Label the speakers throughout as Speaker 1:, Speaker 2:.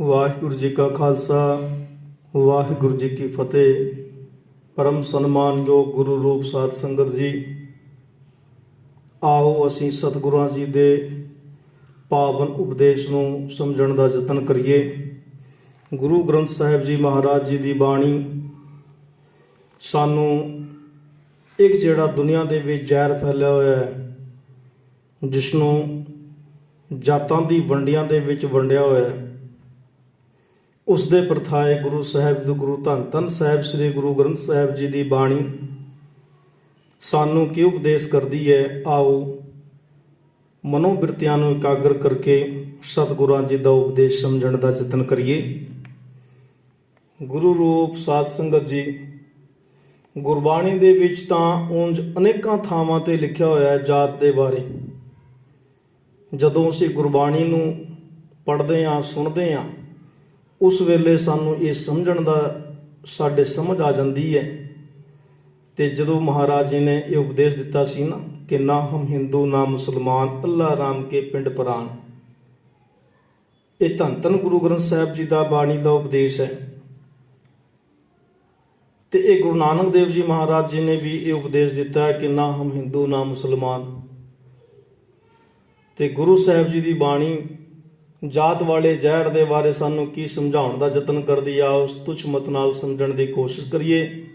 Speaker 1: ਵਾਹਿਗੁਰੂ ਜੀ ਕਾ ਖਾਲਸਾ ਵਾਹਿਗੁਰੂ ਜੀ ਕੀ ਫਤਿਹ। ਪਰਮ ਸਨਮਾਨਯੋਗ ਗੁਰੂ ਰੂਪ ਸਾਧ ਸੰਗਤ ਜੀ, ਆਓ ਅਸੀਂ ਸਤਿਗੁਰਾਂ ਜੀ ਦੇ ਪਾਵਨ ਉਪਦੇਸ਼ ਨੂੰ ਸਮਝਣ ਦਾ ਯਤਨ ਕਰੀਏ। ਗੁਰੂ ਗ੍ਰੰਥ ਸਾਹਿਬ ਜੀ ਮਹਾਰਾਜ ਜੀ ਦੀ ਬਾਣੀ ਸਾਨੂੰ ਇੱਕ ਜਿਹੜਾ ਦੁਨੀਆ ਦੇ ਵਿੱਚ ਜ਼ਹਿਰ ਫੈਲਿਆ ਹੋਇਆ ਹੈ, ਜਿਸ ਨੂੰ ਜਾਤਾਂ ਦੀ ਵੰਡੀਆਂ ਦੇ ਵਿੱਚ ਵੰਡਿਆ ਹੋਇਆ ਹੈ, ਉਸ ਦੇ ਪ੍ਰਥਾਏ ਗੁਰੂ ਸਾਹਿਬ ਦੇ ਗੁਰੂ ਧੰਨ ਧੰਨ ਸਾਹਿਬ ਸ੍ਰੀ ਗੁਰੂ ਗ੍ਰੰਥ ਸਾਹਿਬ ਜੀ ਦੀ ਬਾਣੀ ਸਾਨੂੰ ਕੀ ਉਪਦੇਸ਼ ਕਰਦੀ ਹੈ। ਆਓ ਮਨੋਬਿਰਤੀਆਂ ਨੂੰ ਇਕਾਗਰ ਕਰਕੇ ਸਤਿਗੁਰਾਂ ਜੀ ਦਾ ਉਪਦੇਸ਼ ਸਮਝਣ ਦਾ ਯਤਨ ਕਰੀਏ। ਗੁਰੂ ਰੂਪ ਸਾਧ ਸੰਗਤ ਜੀ, ਗੁਰਬਾਣੀ ਦੇ ਵਿੱਚ ਤਾਂ ਉਂਝ ਅਨੇਕਾਂ ਥਾਵਾਂ 'ਤੇ ਲਿਖਿਆ ਹੋਇਆ ਹੈ ਜਾਤ ਦੇ ਬਾਰੇ। ਜਦੋਂ ਅਸੀਂ ਗੁਰਬਾਣੀ ਨੂੰ ਪੜ੍ਹਦੇ ਹਾਂ, ਸੁਣਦੇ ਹਾਂ, ਉਸ ਵੇਲੇ ਸਾਨੂੰ ਇਹ ਸਮਝਣ ਦਾ ਸਾਡੇ ਸਮਝ ਆ ਜਾਂਦੀ ਹੈ। ਅਤੇ ਜਦੋਂ ਮਹਾਰਾਜ ਜੀ ਨੇ ਇਹ ਉਪਦੇਸ਼ ਦਿੱਤਾ ਸੀ ਨਾ ਕਿ ਨਾ ਹਮ ਹਿੰਦੂ ਨਾ ਮੁਸਲਮਾਨ, ਅੱਲਾ ਰਾਮ ਕੇ ਪਿੰਡ ਪ੍ਰਾਨ, ਇਹ ਧੰਨ ਧੰਨ ਗੁਰੂ ਗ੍ਰੰਥ ਸਾਹਿਬ ਜੀ ਦਾ ਬਾਣੀ ਦਾ ਉਪਦੇਸ਼ ਹੈ। ਅਤੇ ਇਹ ਗੁਰੂ ਨਾਨਕ ਦੇਵ ਜੀ ਮਹਾਰਾਜ ਜੀ ਨੇ ਵੀ ਇਹ ਉਪਦੇਸ਼ ਦਿੱਤਾ ਹੈ ਕਿ ਨਾ ਹਮ ਹਿੰਦੂ ਨਾ ਮੁਸਲਮਾਨ। ਅਤੇ ਗੁਰੂ ਸਾਹਿਬ ਜੀ ਦੀ ਬਾਣੀ ਜਾਤ ਵਾਲੇ ਜ਼ਹਿਰ ਦੇ ਬਾਰੇ ਸਾਨੂੰ ਕੀ ਸਮਝਾਉਣ ਦਾ ਯਤਨ ਕਰਦੀ ਆ, ਉਸ ਤੁੱਛ ਮਤ ਨਾਲ ਸਮਝਣ ਦੀ ਕੋਸ਼ਿਸ਼ ਕਰੀਏ।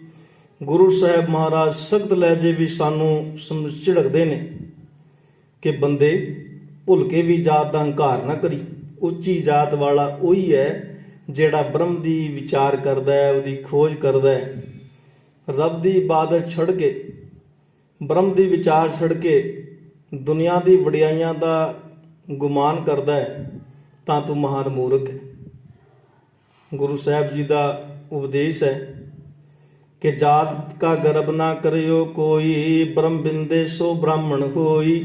Speaker 1: ਗੁਰੂ ਸਾਹਿਬ ਮਹਾਰਾਜ ਸਖਤ ਲਹਿਜੇ ਵੀ ਸਾਨੂੰ ਝਿੜਕਦੇ ਨੇ ਕਿ ਬੰਦੇ ਭੁੱਲ ਕੇ ਵੀ ਜਾਤ ਦਾ ਹੰਕਾਰ ਨਾ ਕਰੀ। ਉੱਚੀ ਜਾਤ ਵਾਲਾ ਉਹੀ ਹੈ ਜਿਹੜਾ ਬ੍ਰਹਮ ਦੀ ਵਿਚਾਰ ਕਰਦਾ ਹੈ, ਉਹਦੀ ਖੋਜ ਕਰਦਾ ਹੈ। ਰੱਬ ਦੀ ਇਬਾਦਤ ਛੱਡ ਕੇ, ਬ੍ਰਹਮ ਦੀ ਵਿਚਾਰ ਛੱਡ ਕੇ ਦੁਨੀਆ ਦੀ ਵਡਿਆਈਆਂ ਦਾ ਗੁਮਾਨ ਕਰਦਾ ਹੈ ਤਾਂ ਤੂੰ ਮਹਾਨ ਮੂਰਖ ਹੈ। ਗੁਰੂ ਸਾਹਿਬ ਜੀ ਦਾ ਉਪਦੇਸ਼ ਹੈ ਕਿ ਜਾਤ ਕਾ ਗਰਬ ਨਾ ਕਰਿਓ ਕੋਈ, ਬ੍ਰਹਮ ਬਿੰਦੇ ਸੋ ਬ੍ਰਾਹਮਣ ਹੋਈ।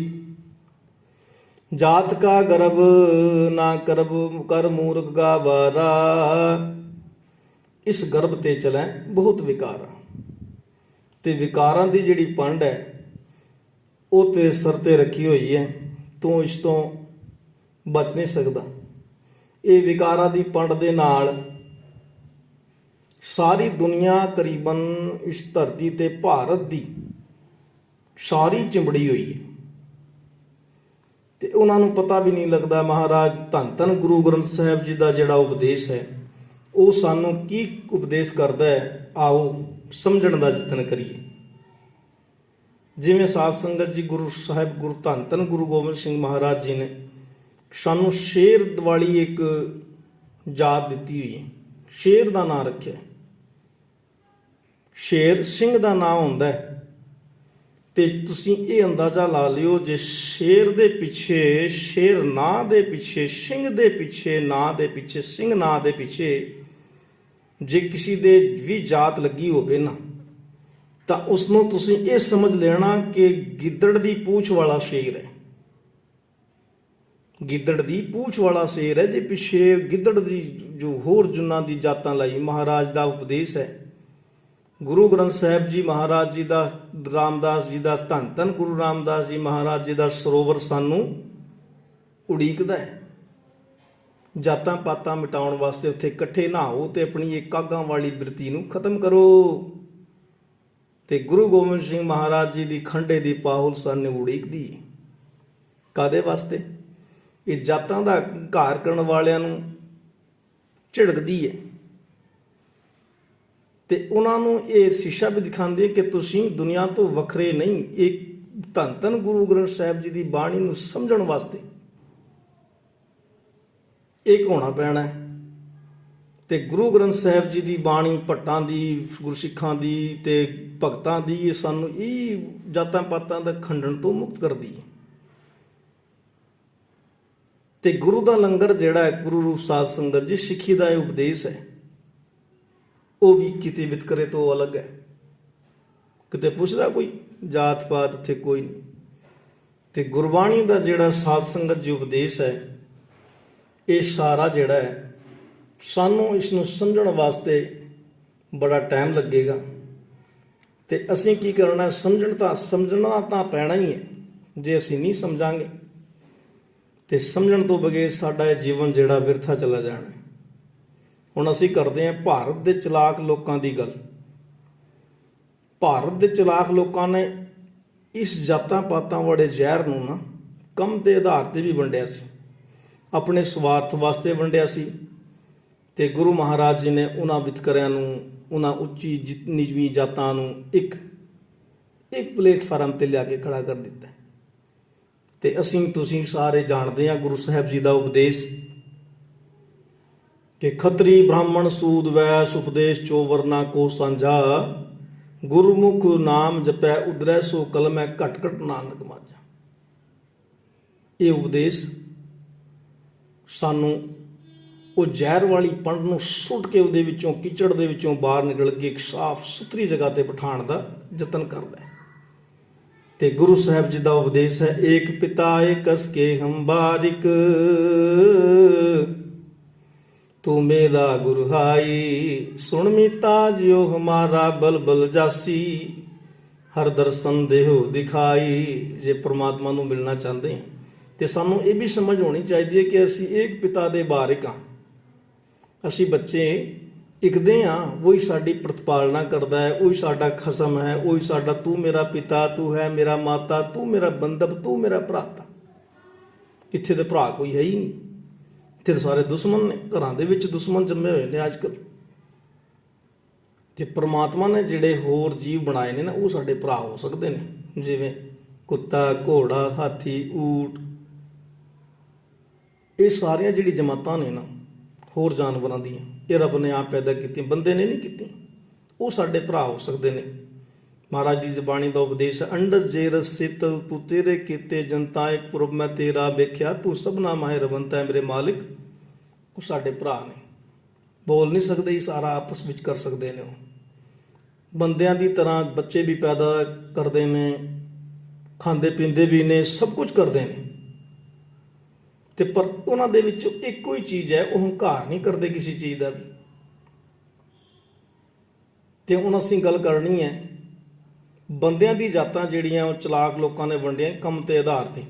Speaker 1: ਜਾਤ ਕਾ ਗਰਬ ਨਾ ਕਰ ਮੂਰਖ ਗਾਵਾਰਾ, ਇਸ ਗਰਬ ਤੇ ਚਲੈ ਬਹੁਤ ਵਿਕਾਰਾ। ਤੇ ਵਿਕਾਰਾਂ ਦੀ ਜਿਹੜੀ ਪੰਡ ਹੈ ਉਹ ਤੇ ਸਿਰ ਤੇ ਰੱਖੀ ਹੋਈ ਹੈ, ਤੂੰ ਇਸ ਤੋਂ ਬਚ ਨਹੀਂ ਸਕਦਾ। ਇਹ ਵਿਕਾਰਾਂ ਦੀ ਪੰਡ ਦੇ ਨਾਲ ਸਾਰੀ ਦੁਨੀਆ ਕਰੀਬਨ ਇਸ ਧਰਤੀ ਤੇ ਭਾਰਤ ਦੀ ਸਾਰੀ ਚਿੰਬੜੀ ਹੋਈ ਹੈ ਤੇ ਉਹਨਾਂ ਨੂੰ ਪਤਾ ਵੀ ਨਹੀਂ ਲੱਗਦਾ। ਮਹਾਰਾਜ ਧੰਨ ਧੰਨ ਗੁਰੂ ਗ੍ਰੰਥ ਸਾਹਿਬ ਜੀ ਦਾ ਜਿਹੜਾ ਉਪਦੇਸ਼ ਹੈ ਉਹ ਸਾਨੂੰ ਕੀ ਉਪਦੇਸ਼ ਕਰਦਾ ਹੈ, ਆਓ ਸਮਝਣ ਦਾ ਯਤਨ ਕਰੀਏ। ਜਿਵੇਂ ਸਾਧ ਸੰਗਤ ਜੀ, ਗੁਰੂ ਸਾਹਿਬ ਗੁਰੂ ਧੰਨ ਧੰਨ ਗੁਰੂ ਗੋਬਿੰਦ ਸਿੰਘ ਮਹਾਰਾਜ ਜੀ ਨੇ ਸਾਨੂੰ ਸ਼ੇਰ ਵਾਲੀ ਇੱਕ ਜਾਤ ਦਿੱਤੀ ਹੋਈ ਹੈ, ਸ਼ੇਰ ਦਾ ਨਾਂ ਰੱਖਿਆ। ਸ਼ੇਰ ਸਿੰਘ ਦਾ ਨਾਂ ਹੁੰਦਾ ਹੈ ਤੇ ਤੁਸੀਂ ਇਹ ਅੰਦਾਜ਼ਾ ਲਾ ਲਿਓ, ਜੇ ਸ਼ੇਰ ਦੇ ਪਿੱਛੇ, ਸ਼ੇਰ ਨਾਂ ਦੇ ਪਿੱਛੇ, ਸਿੰਘ ਦੇ ਪਿੱਛੇ, ਨਾਂ ਦੇ ਪਿੱਛੇ, ਸਿੰਘ ਨਾਂ ਦੇ ਪਿੱਛੇ ਜੇ ਕਿਸੇ ਦੇ ਵੀ ਜਾਤ ਲੱਗੀ ਹੋਵੇ ਨਾ, ਤਾਂ ਉਸ ਨੂੰ ਤੁਸੀਂ ਇਹ ਸਮਝ ਲੈਣਾ ਕਿ ਗਿੱਦੜ ਦੀ ਪੂਛ ਵਾਲਾ ਸ਼ੇਰ ਹੈ। ਗਿੱਦੜ ਦੀ ਪੂਛ ਵਾਲਾ ਸ਼ੇਰ ਹੈ ਜੇ ਪਿੱਛੇ ਗਿੱਦੜ ਦੀ ਜੋ ਹੋਰ ਜੁਨਾਂ ਦੀ ਜਾਤਾਂ ਲਈ। ਮਹਾਰਾਜ ਦਾ ਉਪਦੇਸ਼ ਹੈ। ਗੁਰੂ ਗ੍ਰੰਥ ਸਾਹਿਬ ਜੀ ਮਹਾਰਾਜ ਜੀ ਦਾ, ਰਾਮਦਾਸ ਜੀ ਦਾ, ਧੰਨ ਧੰਨ ਗੁਰੂ ਰਾਮਦਾਸ ਜੀ ਮਹਾਰਾਜ ਜੀ ਦਾ ਸਰੋਵਰ ਸਾਨੂੰ ਉਡੀਕਦਾ ਹੈ। ਜਾਤਾਂ ਪਾਤਾਂ ਮਿਟਾਉਣ ਵਾਸਤੇ ਉੱਥੇ ਇਕੱਠੇ ਨਹਾਓ ਤੇ ਆਪਣੀ ਇਹ ਕਾਗਾਂ ਵਾਲੀ ਬਿਰਤੀ ਨੂੰ ਖਤਮ ਕਰੋ। ਤੇ ਗੁਰੂ ਗੋਬਿੰਦ ਸਿੰਘ ਮਹਾਰਾਜ ਜੀ ਦੀ ਖੰਡੇ ਦੀ ਪਾਹੁਲ ਸਾਨੂੰ ਉਡੀਕਦੀ ਹੈ। ਕਾਹਦੇ ਵਾਸਤੇ? ਇਹ ਜਾਤਾਂ ਦਾ ਹੰਕਾਰ ਕਰਨ ਵਾਲਿਆਂ ਨੂੰ ਝਿੜਕਦੀ ਹੈ ਤੇ ਉਹਨਾਂ ਨੂੰ ਇਹ ਸ਼ੀਸ਼ਾ ਵੀ ਦਿਖਾਉਂਦੀ ਹੈ ਕਿ ਤੁਸੀਂ ਦੁਨੀਆ ਤੋਂ ਵੱਖਰੇ ਨਹੀਂ। ਇਹ ਧੰਨ ਧੰਨ ਗੁਰੂ ਗ੍ਰੰਥ ਸਾਹਿਬ ਜੀ ਦੀ ਬਾਣੀ ਨੂੰ ਸਮਝਣ ਵਾਸਤੇ ਇੱਕ ਹੋਣਾ ਪੈਣਾ ਹੈ। ਤੇ ਗੁਰੂ ਗ੍ਰੰਥ ਸਾਹਿਬ ਜੀ ਦੀ ਬਾਣੀ ਭੱਟਾਂ ਦੀ, ਗੁਰਸਿੱਖਾਂ ਦੀ ਤੇ ਭਗਤਾਂ ਦੀ, ਇਹ ਸਾਨੂੰ ਇਹ ਜਾਤਾਂ ਪਾਤਾਂ ਦਾ ਖੰਡਨ ਤੋਂ ਮੁਕਤ ਕਰਦੀ ਹੈ। ਤੇ ਗੁਰੂ ਦਾ ਲੰਗਰ ਜਿਹੜਾ ਹੈ, ਗੁਰੂ ਰੂਪ ਸਾਧ ਸੰਗਤ ਜੀ, ਸਿੱਖੀ ਦਾ ਇਹ ਉਪਦੇਸ਼ ਹੈ, ਉਹ ਵੀ ਕਿਤੇ ਵਿਤਕਰੇ ਤੋਂ ਅਲੱਗ ਹੈ। ਕਿਤੇ ਪੁੱਛਦਾ ਕੋਈ ਜਾਤ ਪਾਤ, ਇੱਥੇ ਕੋਈ ਨਹੀਂ। ਤੇ ਗੁਰਬਾਣੀ ਦਾ ਜਿਹੜਾ ਸਾਧ ਸੰਗਤ ਜੀ ਉਪਦੇਸ਼ ਹੈ, ਇਹ ਸਾਰਾ ਜਿਹੜਾ ਹੈ ਸਾਨੂੰ ਇਸ ਨੂੰ ਸਮਝਣ ਵਾਸਤੇ ਬੜਾ ਟਾਈਮ ਲੱਗੇਗਾ। ਤੇ ਅਸੀਂ ਕੀ ਕਰਨਾ? ਸਮਝਣਾ ਤਾਂ ਪੈਣਾ ਹੀ ਹੈ। ਜੇ ਅਸੀਂ ਨਹੀਂ ਸਮਝਾਂਗੇ ਤੇ ਸਮਝਣ ਤੋਂ ਬਗੈਰ ਸਾਡਾ ਇਹ ਜੀਵਨ ਜਿਹੜਾ ਵਿਰਥਾ ਚਲਾ ਜਾਣਾ। ਹੁਣ ਅਸੀਂ ਕਰਦੇ ਹਾਂ ਭਾਰਤ ਦੇ ਚਲਾਕ ਲੋਕਾਂ ਦੀ ਗੱਲ। ਭਾਰਤ ਦੇ ਚਲਾਕ ਲੋਕਾਂ ਨੇ ਇਸ ਜਾਤਾਂ ਪਾਤਾਂ ਵਾਲੇ ਜ਼ਹਿਰ ਨੂੰ ਨਾ ਕੰਮ ਦੇ ਆਧਾਰ 'ਤੇ ਵੀ ਵੰਡਿਆ ਸੀ, ਆਪਣੇ ਸਵਾਰਥ ਵਾਸਤੇ ਵੰਡਿਆ ਸੀ। ਅਤੇ ਗੁਰੂ ਮਹਾਰਾਜ ਜੀ ਨੇ ਉਹਨਾਂ ਵਿਤਕਰਿਆਂ ਨੂੰ, ਉਹਨਾਂ ਉੱਚੀ ਨੀਵੀਂ ਜਾਤਾਂ ਨੂੰ ਇੱਕ ਪਲੇਟਫਾਰਮ 'ਤੇ ਲਿਆ ਕੇ ਖੜਾ ਕਰ ਦਿੱਤਾ। ਅਤੇ ਅਸੀਂ ਤੁਸੀਂ ਸਾਰੇ ਜਾਣਦੇ ਹਾਂ ਗੁਰੂ ਸਾਹਿਬ ਜੀ ਦਾ ਉਪਦੇਸ਼ ਕਿ ਖੱਤਰੀ ਬ੍ਰਾਹਮਣ ਸੂਦ ਵੈਸ ਉਪਦੇਸ਼ ਚੋ ਵਰਨਾ ਕੋ ਸਾਂਝਾ, ਗੁਰਮੁਖ ਨਾਮ ਜਪੈ ਉਦਰੈ ਸੋ ਕਲਮੈ ਘਟ ਘਟ ਨਾਨਕ ਮਾਝਾ। ਇਹ ਉਪਦੇਸ਼ ਸਾਨੂੰ ਉਹ ਜ਼ਹਿਰ ਵਾਲੀ ਪੰਡ ਨੂੰ ਸੁੱਟ ਕੇ ਉਹਦੇ ਵਿੱਚੋਂ, ਕੀਚੜ ਦੇ ਵਿੱਚੋਂ ਬਾਹਰ ਨਿਕਲ ਕੇ ਇੱਕ ਸਾਫ਼ ਸੁਥਰੀ ਜਗ੍ਹਾ 'ਤੇ ਬਿਠਾਉਣ ਦਾ ਯਤਨ ਕਰਦਾ ਹੈ। ਤੇ ਗੁਰੂ ਸਾਹਿਬ ਜੀ ਦਾ ਉਪਦੇਸ਼ ਹੈ, ਏਕ ਪਿਤਾ ਏਕਸ ਕੇ ਹਮ ਬਾਰਿਕ, ਤੂੰ ਮੇਰਾ ਗੁਰੂ ਹਾਈ, ਸੁਣ ਮੀਤਾ ਜਿਉ ਹਮਾਰਾ ਬਲ ਬਲ ਜਾਸੀ, ਹਰ ਦਰਸ਼ਨ ਦੇਹੋ ਦਿਖਾਈ। ਜੇ ਪ੍ਰਮਾਤਮਾ ਨੂੰ ਮਿਲਣਾ ਚਾਹੁੰਦੇ ਹਾਂ ਤੇ ਸਾਨੂੰ ਇਹ ਵੀ ਸਮਝ ਹੋਣੀ ਚਾਹੀਦੀ ਹੈ ਕਿ ਅਸੀਂ ਇੱਕ ਪਿਤਾ ਦੇ ਬਾਰਿਕ ਹਾਂ। ਅਸੀਂ ਬੱਚੇ ਇਕਦੇ ਹਾਂ, ਉਹੀ ਸਾਡੀ ਪ੍ਰਤਪਾਲਨਾ ਕਰਦਾ ਹੈ, ਉਹੀ ਸਾਡਾ ਖਸਮ ਹੈ, ਉਹੀ ਸਾਡਾ ਤੂੰ ਮੇਰਾ ਪਿਤਾ, ਤੂੰ ਹੈ ਮੇਰਾ ਮਾਤਾ, ਤੂੰ ਮੇਰਾ ਬੰਧਪ, ਤੂੰ ਮੇਰਾ ਭਰਾਤਾ। ਇੱਥੇ ਦੇ ਭਰਾ ਕੋਈ ਹੈ ਹੀ ਨਹੀਂ, ਇੱਥੇ ਸਾਰੇ ਦੁਸ਼ਮਣ ਨੇ। ਘਰਾਂ ਦੇ ਵਿੱਚ ਦੁਸ਼ਮਣ ਜੰਮੇ ਹੋਏ ਨੇ ਅੱਜ ਕੱਲ੍ਹ। ਅਤੇ ਪਰਮਾਤਮਾ ਨੇ ਜਿਹੜੇ ਹੋਰ ਜੀਵ ਬਣਾਏ ਨੇ ਨਾ, ਉਹ ਸਾਡੇ ਭਰਾ ਹੋ ਸਕਦੇ ਨੇ, ਜਿਵੇਂ ਕੁੱਤਾ, ਘੋੜਾ, ਹਾਥੀ, ਊਠ। ਇਹ ਸਾਰੀਆਂ ਜਿਹੜੀ ਜਮਾਤਾਂ ਨੇ ਨਾ ਹੋਰ ਜਾਨਵਰਾਂ ਦੀਆਂ, ਇਹ ਰੱਬ ਨੇ ਆਪ ਪੈਦਾ ਕੀਤੀਆਂ, ਬੰਦੇ ਨੇ ਨਹੀਂ ਕੀਤੀਆਂ। ਉਹ ਸਾਡੇ ਭਰਾ ਹੋ ਸਕਦੇ ਨੇ। ਮਹਾਰਾਜ ਦੀ ਬਾਣੀ ਦਾ ਉਪਦੇਸ਼ ਹੈ, ਅੰਡਸ ਜੇ ਰਸਿਤ ਤੂੰ ਤੇਰੇ ਕੀਤੇ ਜਨਤਾ ਇੱਕ ਪੁਰਬ ਮੈਂ ਤੇਰਾ ਵੇਖਿਆ, ਤੂੰ ਸਭਨਾ ਮਾਹਿ ਰਵੰਤ ਹੈ ਮੇਰੇ ਮਾਲਿਕ। ਉਹ ਸਾਡੇ ਭਰਾ ਨੇ, ਬੋਲ ਨਹੀਂ ਸਕਦੇ, ਇਹ ਸਾਰਾ ਆਪਸ ਵਿੱਚ ਕਰ ਸਕਦੇ ਨੇ। ਉਹ ਬੰਦਿਆਂ ਦੀ ਤਰ੍ਹਾਂ ਬੱਚੇ ਵੀ ਪੈਦਾ ਕਰਦੇ ਨੇ, ਖਾਂਦੇ ਪੀਂਦੇ ਵੀ ਨੇ, ਸਭ ਕੁਝ ਕਰਦੇ ਨੇ। ਅਤੇ ਪਰ ਉਹਨਾਂ ਦੇ ਵਿੱਚ ਇੱਕੋ ਹੀ ਚੀਜ਼ ਹੈ, ਉਹ ਹੰਕਾਰ ਨਹੀਂ ਕਰਦੇ ਕਿਸੇ ਚੀਜ਼ ਦਾ ਵੀ। ਅਤੇ ਹੁਣ ਅਸੀਂ ਗੱਲ ਕਰਨੀ ਹੈ ਬੰਦਿਆਂ ਦੀ ਜਾਤਾਂ ਜਿਹੜੀਆਂ ਉਹ ਚਲਾਕ ਲੋਕਾਂ ਨੇ ਵੰਡੀਆਂ ਕੰਮ ਦੇ ਆਧਾਰ 'ਤੇ।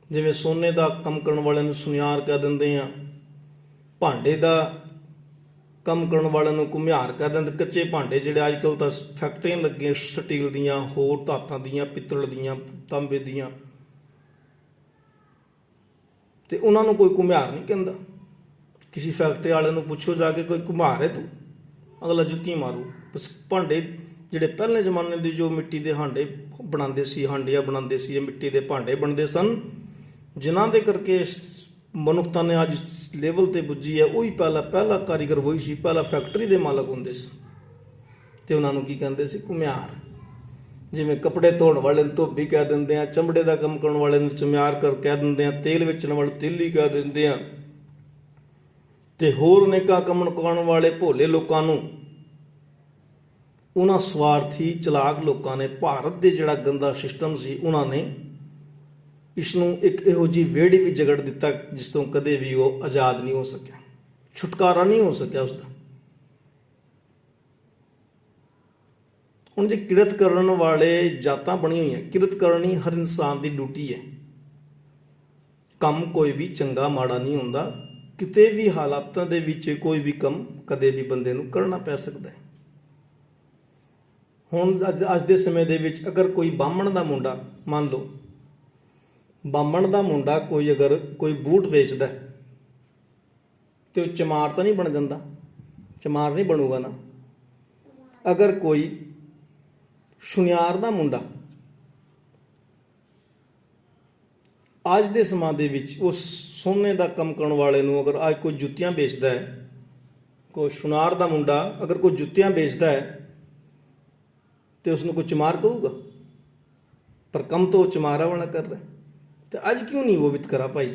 Speaker 1: ਜਿਵੇਂ ਸੋਨੇ ਦਾ ਕੰਮ ਕਰਨ ਵਾਲਿਆਂ ਨੂੰ ਸੁਨਿਆਰ ਕਹਿ ਦਿੰਦੇ ਆ, ਭਾਂਡੇ ਦਾ ਕੰਮ ਕਰਨ ਵਾਲਿਆਂ ਨੂੰ ਘੁਮਿਆਰ ਕਹਿ ਦਿੰਦੇ। ਕੱਚੇ ਭਾਂਡੇ ਜਿਹੜੇ ਅੱਜ ਕੱਲ੍ਹ ਤਾਂ ਫੈਕਟਰੀਆਂ ਲੱਗੀਆਂ ਸਟੀਲ ਦੀਆਂ, ਹੋਰ ਧਾਤਾਂ ਦੀਆਂ, ਪਿੱਤਲ ਦੀਆਂ, ਤਾਂਬੇ ਦੀਆਂ, ਅਤੇ ਉਹਨਾਂ ਨੂੰ ਕੋਈ ਘੁਮਿਆਰ ਨਹੀਂ ਕਹਿੰਦਾ। ਕਿਸੇ ਫੈਕਟਰੀ ਵਾਲਿਆਂ ਨੂੰ ਪੁੱਛੋ ਜਾ ਕੇ, ਕੋਈ ਘੁਮਿਆਰ ਹੈ ਤੂੰ, ਅਗਲਾ ਜੁੱਤੀ ਮਾਰੂ। ਬਸ ਭਾਂਡੇ ਜਿਹੜੇ ਪਹਿਲੇ ਜ਼ਮਾਨੇ ਦੇ ਜੋ ਮਿੱਟੀ ਦੇ ਹਾਂਡੇ ਬਣਾਉਂਦੇ ਸੀ, ਹਾਂਡੀਆਂ ਬਣਾਉਂਦੇ ਸੀ, ਇਹ ਮਿੱਟੀ ਦੇ ਭਾਂਡੇ ਬਣਦੇ ਸਨ, ਜਿਨ੍ਹਾਂ ਦੇ ਕਰਕੇ ਮਨੁੱਖਤਾ ਨੇ ਅੱਜ ਲੈਵਲ 'ਤੇ ਪੁੱਜੀ ਹੈ। ਉਹੀ ਪਹਿਲਾ ਕਾਰੀਗਰ ਉਹੀ ਸੀ, ਪਹਿਲਾ ਫੈਕਟਰੀ ਦੇ ਮਾਲਕ ਹੁੰਦੇ ਸੀ। ਅਤੇ ਉਹਨਾਂ ਨੂੰ ਕੀ ਕਹਿੰਦੇ ਸੀ? ਘੁਮਿਆਰ। ਜਿਵੇਂ ਕੱਪੜੇ ਧੋਣ ਵਾਲੇ ਨੂੰ ਧੋਬੀ ਕਹਿ ਦਿੰਦੇ ਆ, ਚਮੜੇ ਦਾ ਕੰਮ ਕਰਨ ਵਾਲੇ ਨੂੰ ਚੁਮਿਆਰ ਕਰ ਕਹਿ ਦਿੰਦੇ ਆ, ਤੇਲ ਵੇਚਣ ਵਾਲੇ ਤੇਲੀ ਕਹਿ ਦਿੰਦੇ ਆ, ਅਤੇ ਹੋਰ ਅਨੇਕਾਂ ਕੰਮ ਕਰਨ ਵਾਲੇ ਭੋਲੇ ਲੋਕਾਂ ਨੂੰ ਉਹਨਾਂ ਸਵਾਰਥੀ ਚਲਾਕ ਲੋਕਾਂ ਨੇ, ਭਾਰਤ ਦੇ ਜਿਹੜਾ ਗੰਦਾ ਸਿਸਟਮ ਸੀ, ਉਹਨਾਂ ਨੇ ਇਸ ਨੂੰ ਇੱਕ ਇਹੋ ਜਿਹੀ ਵਿਹੜੀ ਵੀ ਜਗੜ ਦਿੱਤਾ ਜਿਸ ਤੋਂ ਕਦੇ ਵੀ ਉਹ ਆਜ਼ਾਦ ਨਹੀਂ ਹੋ ਸਕਿਆ, ਛੁਟਕਾਰਾ ਨਹੀਂ ਹੋ ਸਕਿਆ ਉਸਦਾ। ਹੁਣ ਜੇ ਕਿਰਤ ਕਰਨ ਵਾਲੇ ਜਾਤਾਂ ਬਣੀਆਂ ਹੋਈਆਂ, ਕਿਰਤ ਕਰਨੀ ਹਰ ਇਨਸਾਨ ਦੀ ਡਿਊਟੀ ਹੈ। ਕੰਮ ਕੋਈ ਵੀ ਚੰਗਾ ਮਾੜਾ ਨਹੀਂ ਹੁੰਦਾ, ਕਿਤੇ ਵੀ ਹਾਲਾਤਾਂ ਦੇ ਵਿੱਚ ਕੋਈ ਵੀ ਕੰਮ ਕਦੇ ਵੀ ਬੰਦੇ ਨੂੰ ਕਰਨਾ ਪੈ ਸਕਦਾ ਹੈ। ਹੁਣ ਅੱਜ ਦੇ ਸਮੇਂ ਦੇ ਵਿੱਚ ਅਗਰ ਕੋਈ ਬਾਹਮਣ ਦਾ ਮੁੰਡਾ, ਮੰਨ ਲਓ ਬਾਹਮਣ ਦਾ ਮੁੰਡਾ ਅਗਰ ਕੋਈ ਬੂਟ ਵੇਚਦਾ ਤੇ ਉਹ ਚਮਾਰ ਤਾਂ ਨਹੀਂ ਬਣ ਜਾਂਦਾ? ਚਮਾਰ ਨਹੀਂ ਬਣੂਗਾ ਨਾ। ਅਗਰ ਕੋਈ ਸੁਨਿਆਰ ਦਾ ਮੁੰਡਾ ਅੱਜ ਦੇ ਸਮਾਂ ਦੇ ਵਿੱਚ ਉਸ ਸੋਨੇ ਦਾ ਕੰਮ ਕਰਨ ਵਾਲੇ ਨੂੰ ਅਗਰ ਅੱਜ ਕੋਈ ਜੁੱਤੀਆਂ ਵੇਚਦਾ ਹੈ, ਕੋਈ ਸੁਨਾਰ ਦਾ ਮੁੰਡਾ ਅਗਰ ਕੋਈ ਜੁੱਤੀਆਂ ਵੇਚਦਾ ਹੈ ਤੇ ਉਸ ਨੂੰ ਕੋਈ ਚਮਾਰ ਕਹੂਗਾ? ਪਰ ਕੰਮ ਤਾਂ ਉਹ ਚਮਾਰਾ ਵਾਲਾ ਕਰ ਰਿਹਾ। ਤੇ ਅੱਜ ਕਿਉਂ ਨਹੀਂ ਉਹ ਵਿਤਕਰਾ ਭਾਈ?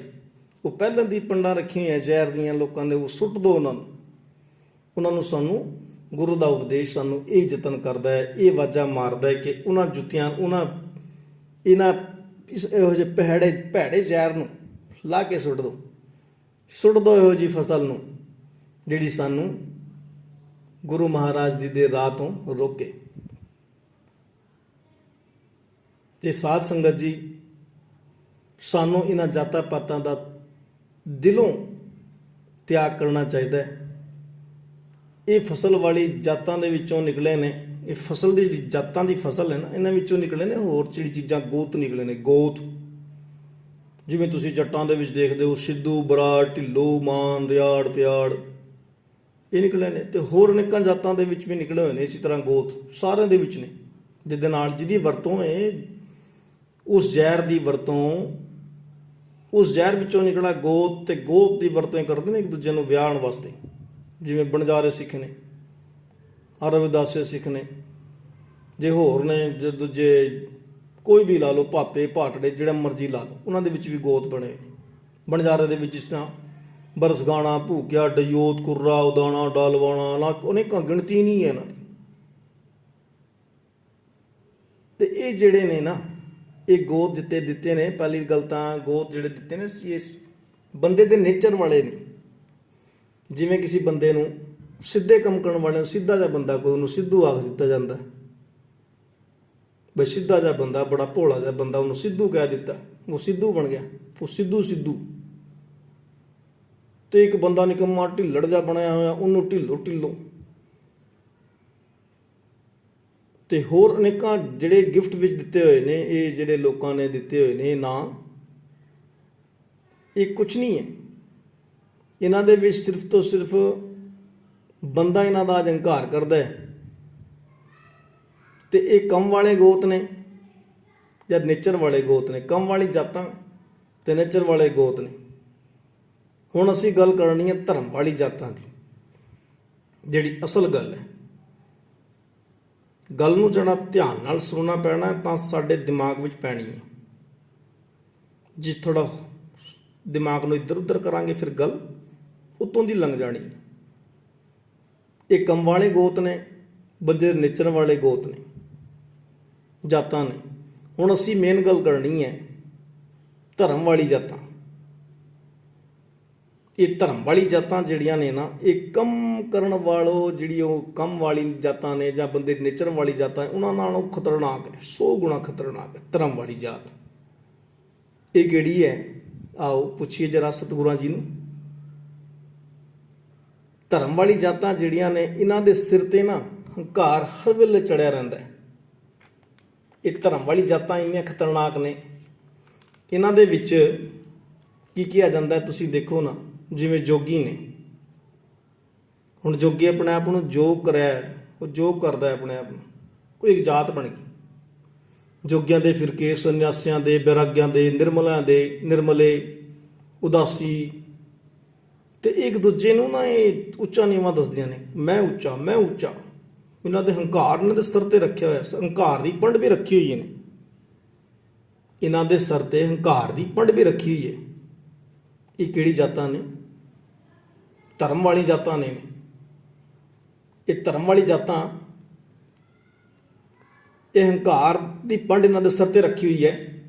Speaker 1: ਉਹ ਪਹਿਲਾਂ ਦੀ ਪੰਡਾਂ ਰੱਖੀਆਂ ਹੋਈਆਂ ਜ਼ਹਿਰ ਦੀਆਂ ਲੋਕਾਂ ਨੇ, ਉਹ ਸੁੱਟ ਦਿਓ ਉਹਨਾਂ ਨੂੰ। ਸਾਨੂੰ ਗੁਰੂ ਦਾ ਉਪਦੇਸ਼ ਸਾਨੂੰ ਇਹ ਯਤਨ ਕਰਦਾ ਹੈ, ਇਹ ਆਵਾਜ਼ਾਂ ਮਾਰਦਾ ਹੈ ਕਿ ਉਹਨਾਂ ਜੁੱਤੀਆਂ, ਇਹੋ ਜਿਹੇ ਭੈੜੇ ਜ਼ਹਿਰ ਨੂੰ ਲਾ ਕੇ ਸੁੱਟ ਦਿਓ ਇਹੋ ਜਿਹੀ ਫਸਲ ਨੂੰ ਜਿਹੜੀ ਸਾਨੂੰ ਗੁਰੂ ਮਹਾਰਾਜ ਜੀ ਦੇ ਰਾਹ ਤੋਂ ਰੋਕੇ। ਅਤੇ ਸਾਧ ਸੰਗਤ ਜੀ, ਸਾਨੂੰ ਇਹਨਾਂ ਜਾਤਾਂ ਪਾਤਾਂ ਦਾ ਦਿਲੋਂ ਤਿਆਗ ਕਰਨਾ ਚਾਹੀਦਾ ਹੈ। ਇਹ ਫਸਲ ਵਾਲੀ ਜਾਤਾਂ ਦੇ ਵਿੱਚੋਂ ਨਿਕਲੇ ਨੇ। ਇਹ ਫਸਲ ਦੀ ਜਾਤਾਂ ਦੀ ਫਸਲ ਹੈ ਨਾ, ਇਹਨਾਂ ਵਿੱਚੋਂ ਨਿਕਲੇ ਨੇ ਹੋਰ ਜਿਹੜੀ ਚੀਜ਼ਾਂ, ਗੋਤ ਨਿਕਲੇ ਨੇ, ਗੋਤ। ਜਿਵੇਂ ਤੁਸੀਂ ਜੱਟਾਂ ਦੇ ਵਿੱਚ ਦੇਖਦੇ ਹੋ ਸਿੱਧੂ, ਬਰਾੜ, ਢਿੱਲੋਂ, ਮਾਨ, ਰਿਆੜ, ਪਿਆੜ, ਇਹ ਨਿਕਲੇ ਨੇ। ਤੇ ਹੋਰ ਅਨੇਕਾਂ ਜਾਤਾਂ ਦੇ ਵਿੱਚ ਵੀ ਨਿਕਲੇ ਹੋਏ ਨੇ ਇਸੇ ਤਰ੍ਹਾਂ ਗੋਤ, ਸਾਰਿਆਂ ਦੇ ਵਿੱਚ ਨੇ, ਜਿਹਦੇ ਨਾਲ ਜਿਹਦੀ ਵਰਤੋਂ ਹੈ ਉਸ ਜ਼ਹਿਰ ਦੀ ਵਰਤੋਂ, ਉਸ ਜ਼ਹਿਰ ਵਿੱਚੋਂ ਨਿਕਲਾ ਗੋਤ, ਤੇ ਗੋਤ ਦੀ ਵਰਤੋਂ ਕਰਦੇ ਨੇ ਇੱਕ ਦੂਜੇ ਨੂੰ ਵਿਆਹਣ ਵਾਸਤੇ। ਜਿਵੇਂ ਬਣਜਾਰੇ ਸਿੱਖ ਨੇ, ਰਵਿਦਾਸੇ ਸਿੱਖ ਨੇ, ਜੇ ਹੋਰ ਨੇ ਜੇ ਦੂਜੇ ਕੋਈ ਵੀ ਲਾ ਲਓ, ਭਾਪੇ ਭਾਟੜੇ ਜਿਹੜਾ ਮਰਜ਼ੀ ਲਾ ਲਓ, ਉਹਨਾਂ ਦੇ ਵਿੱਚ ਵੀ ਗੋਤ ਬਣੇ। ਬਣਜਾਰੇ ਦੇ ਵਿੱਚ ਜਿਸ ਤਰ੍ਹਾਂ ਬਰਸਗਾਣਾ, ਭੂਕਿਆ, ਡਯੋਤ, ਕੁर्रा, ਉਦਾਣਾ, ਡਾਲਵਾਣਾ, ਨਾ ਅਨੇਕਾਂ ਗਿਣਤੀ ਨਹੀਂ ਹੈ ਇਹਨਾਂ ਦੀ। ਤੇ ਇਹ ਜਿਹੜੇ ਨੇ ਨਾ, ਇਹ ਗੋਤ ਦਿੱਤੇ ਨੇ। ਪਹਿਲੀ ਗੱਲ ਤਾਂ ਗੋਤ ਜਿਹੜੇ ਦਿੱਤੇ ਨੇ ਇਸ ਬੰਦੇ ਦੇ ਨੇਚਰ ਵਾਲੇ ਨੇ। ਜਿਵੇਂ ਕਿਸੇ ਬੰਦੇ ਨੂੰ ਸਿੱਧੇ ਕੰਮ ਕਰਨ ਵਾਲੇ ਨੂੰ, ਸਿੱਧਾ ਜਿਹਾ ਬੰਦਾ ਕੋਈ, ਉਹਨੂੰ ਸਿੱਧੂ ਆਖ ਦਿੱਤਾ ਜਾਂਦਾ। ਬਈ ਸਿੱਧਾ ਜਿਹਾ ਬੰਦਾ, ਬੜਾ ਭੋਲਾ ਜਿਹਾ ਬੰਦਾ, ਉਹਨੂੰ ਸਿੱਧੂ ਕਹਿ ਦਿੱਤਾ, ਉਹ ਸਿੱਧੂ ਬਣ ਗਿਆ, ਉਹ ਸਿੱਧੂ। ਤੇ ਇੱਕ ਬੰਦਾ ਨਿਕੰਮਾ ਢਿੱਲੜ ਜਿਹਾ ਬਣਿਆ ਹੋਇਆ, ਉਹਨੂੰ ਢਿੱਲੋ। ਤੇ ਹੋਰ ਅਨੇਕਾਂ ਜਿਹੜੇ ਗਿਫਟ ਵਿੱਚ ਦਿੱਤੇ ਹੋਏ ਨੇ, ਇਹ ਜਿਹੜੇ ਲੋਕਾਂ ਨੇ ਦਿੱਤੇ ਹੋਏ ਨੇ ਨਾਂ, ਇਹ ਕੁਛ ਨਹੀਂ ਹੈ। ਇਹਨਾਂ ਦੇ ਵਿੱਚ ਸਿਰਫ ਤੋਂ ਸਿਰਫ ਬੰਦਾ ਇਹਨਾਂ ਦਾ ਅਹੰਕਾਰ ਕਰਦਾ ਹੈ। ਤੇ ਇਹ ਕੰਮ ਵਾਲੇ ਗੋਤ ਨੇ ਜਾਂ ਨੇਚਰ ਵਾਲੇ ਗੋਤ ਨੇ, ਕੰਮ ਵਾਲੀ ਜਾਤਾਂ ਤੇ ਨੇਚਰ ਵਾਲੇ ਗੋਤ ਨੇ। ਹੁਣ ਅਸੀਂ ਗੱਲ ਕਰਨੀ ਹੈ ਧਰਮ ਵਾਲੀ ਜਾਤਾਂ ਦੀ, ਜਿਹੜੀ ਅਸਲ ਗੱਲ ਹੈ। ਗੱਲ ਨੂੰ ਜਿਹੜਾ ਧਿਆਨ ਨਾਲ ਸੁਣਨਾ ਪੈਣਾ ਤਾਂ ਸਾਡੇ ਦਿਮਾਗ ਵਿੱਚ ਪੈਣੀ ਹੈ। ਜੇ ਥੋੜਾ ਦਿਮਾਗ ਨੂੰ ਇੱਧਰ ਉੱਧਰ ਕਰਾਂਗੇ ਫਿਰ ਗੱਲ ਉੱਤੋਂ ਦੀ ਲੰਘ ਜਾਣੀ। ਇਹ ਕੰਮ ਵਾਲੇ ਗੋਤ ਨੇ, ਬੰਦੇ ਨੇਚਰ ਵਾਲੇ ਗੋਤ ਨੇ, ਜਾਤਾਂ ਨੇ। ਹੁਣ ਅਸੀਂ ਮੇਨ ਗੱਲ ਕਰਨੀ ਹੈ ਧਰਮ ਵਾਲੀ ਜਾਤਾਂ। ਇਹ ਧਰਮ ਵਾਲੀ ਜਾਤਾਂ ਜਿਹੜੀਆਂ ਨੇ ਨਾ, ਇਹ ਕੰਮ ਕਰਨ ਵਾਲੋ, ਜਿਹੜੀ ਉਹ ਕੰਮ ਵਾਲੀ ਜਾਤਾਂ ਨੇ ਜਾਂ ਬੰਦੇ ਨੇਚਰ ਵਾਲੀ ਜਾਤਾਂ, ਉਹਨਾਂ ਨਾਲੋਂ ਖਤਰਨਾਕ ਹੈ, 100 ਗੁਣਾ ਖਤਰਨਾਕ ਹੈ ਧਰਮ ਵਾਲੀ ਜਾਤ। ਇਹ ਕਿਹੜੀ ਹੈ? ਆਓ ਪੁੱਛੀਏ ਜਰਾ ਸਤਿਗੁਰਾਂ ਜੀ ਨੂੰ। ਧਰਮ ਵਾਲੀ ਜਾਤਾਂ ਜਿਹੜੀਆਂ ਨੇ, ਇਹਨਾਂ ਦੇ ਸਿਰ ਤੇ ਨਾ ਹੰਕਾਰ ਹਰ ਵੇਲੇ ਚੜਿਆ ਰਹਿੰਦਾ ਹੈ। ਇਹ ਧਰਮ ਵਾਲੀ ਜਾਤਾਂ ਇੰਨੀਆਂ ਖਤਰਨਾਕ ਨੇ। ਇਹਨਾਂ ਦੇ ਵਿੱਚ ਕੀ ਕਿਹਾ ਜਾਂਦਾ, ਤੁਸੀਂ ਦੇਖੋ ਨਾ, ਜਿਵੇਂ ਜੋਗੀ ਨੇ। ਹੁਣ ਜੋਗੀ ਆਪਣੇ ਆਪ ਨੂੰ ਜੋਗ ਕਰਿਆ, ਉਹ ਜੋਗ ਕਰਦਾ ਆਪਣੇ ਆਪ ਨੂੰ, ਕੋਈ ਇੱਕ ਜਾਤ ਬਣ ਗਈ। ਜੋਗੀਆਂ ਦੇ ਫਿਰਕੇ, ਸੰਨਿਆਸੀਆਂ ਦੇ, ਬੈਰਾਗੀਆਂ ਦੇ, ਨਿਰਮਲਿਆਂ ਦੇ, ਨਿਰਮਲੇ, ਉਦਾਸੀ, ਤੇ ਇੱਕ ਦੂਜੇ ਨੂੰ ਨਾ ਇਹ ਉੱਚਾ ਨੀਵਾਂ ਦੱਸਦੀਆਂ ਨੇ। ਮੈਂ ਉੱਚਾ। ਇਹਨਾਂ ਦੇ ਹੰਕਾਰ ਇਹਨਾਂ ਦੇ ਸਿਰ ਤੇ ਰੱਖਿਆ ਹੋਇਆ, ਹੰਕਾਰ ਦੀ ਪੰਡ ਵੀ ਰੱਖੀ ਹੋਈ ਨੇ। ਇਹਨਾਂ ਦੇ ਸਿਰ ਤੇ ਹੰਕਾਰ ਦੀ ਪੰਡ ਵੀ ਰੱਖੀ ਹੋਈ ਹੈ। ਇਹ ਕਿਹੜੀ ਜਾਤਾਂ ਨੇ? ਧਰਮ ਵਾਲੀ ਜਾਤਾਂ ਨੇ। ਇਹ ਧਰਮ ਵਾਲੀ ਜਾਤਾਂ, ਇਹ ਹੰਕਾਰ ਦੀ ਪੰਡ ਇਹਨਾਂ ਦੇ ਸਿਰ ਤੇ ਰੱਖੀ ਹੋਈ ਹੈ।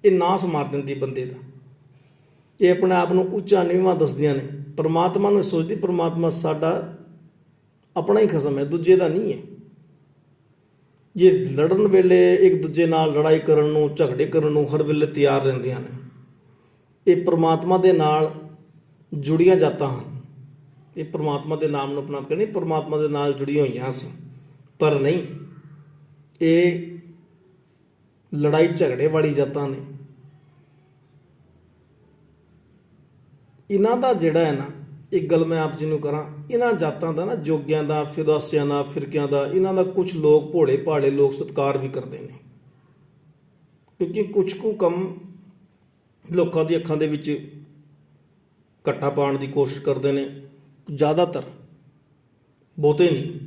Speaker 1: ਇਹ ਨਾਸ ਮਾਰ ਦਿੰਦੀ ਬੰਦੇ ਦਾ। ਇਹ ਆਪਣੇ ਆਪ ਨੂੰ ਉੱਚਾ ਨੀਵਾਂ ਦੱਸਦੀਆਂ ਨੇ। ਪਰਮਾਤਮਾ ਨੂੰ ਸੋਚਦੀ ਪਰਮਾਤਮਾ ਸਾਡਾ ਆਪਣਾ ਹੀ ਖਸਮ ਹੈ, ਦੂਜੇ ਦਾ ਨਹੀਂ ਹੈ। ਜੇ ਲੜਨ ਵੇਲੇ ਇੱਕ ਦੂਜੇ ਨਾਲ ਲੜਾਈ ਕਰਨ ਨੂੰ, ਝਗੜੇ ਕਰਨ ਨੂੰ ਹਰ ਵੇਲੇ ਤਿਆਰ ਰਹਿੰਦੀਆਂ ਨੇ। ਇਹ ਪਰਮਾਤਮਾ ਦੇ ਨਾਲ ਜੁੜੀਆਂ ਜਾਤਾਂ ਹਨ। ਇਹ ਪਰਮਾਤਮਾ ਦੇ ਨਾਮ ਨੂੰ ਆਪਣਾ ਕਹਿੰਦੇ, ਪਰਮਾਤਮਾ ਦੇ ਨਾਲ ਜੁੜੀਆਂ ਹੋਈਆਂ ਸੀ। ਪਰ ਨਹੀਂ, ਇਹ ਲੜਾਈ ਝਗੜੇ ਵਾਲੀ ਜਾਤਾਂ ਨੇ। ਇਹਨਾਂ ਦਾ ਜਿਹੜਾ ਹੈ ਨਾ, ਇੱਕ ਗੱਲ ਮੈਂ ਆਪ ਜੀ ਨੂੰ ਕਰਾਂ, ਇਹਨਾਂ ਜਾਤਾਂ ਦਾ ਨਾ, ਜੋਗਿਆਂ ਦਾ, ਫਿਦਾਸਿਆਂ ਦਾ, ਫਿਰਕਿਆਂ ਦਾ, ਇਹਨਾਂ ਦਾ ਕੁਝ ਲੋਕ ਭੋਲੇ ਭਾਲੇ ਲੋਕ ਸਤਿਕਾਰ ਵੀ ਕਰਦੇ ਨੇ। ਕਿਉਂਕਿ ਕੁਝ ਕੁ ਕੰਮ ਲੋਕਾਂ ਦੀ ਅੱਖਾਂ ਦੇ ਵਿੱਚ ਘੱਟਾ ਪਾਉਣ ਦੀ ਕੋਸ਼ਿਸ਼ ਕਰਦੇ ਨੇ, ਜ਼ਿਆਦਾਤਰ, ਬਹੁਤੇ ਨਹੀਂ।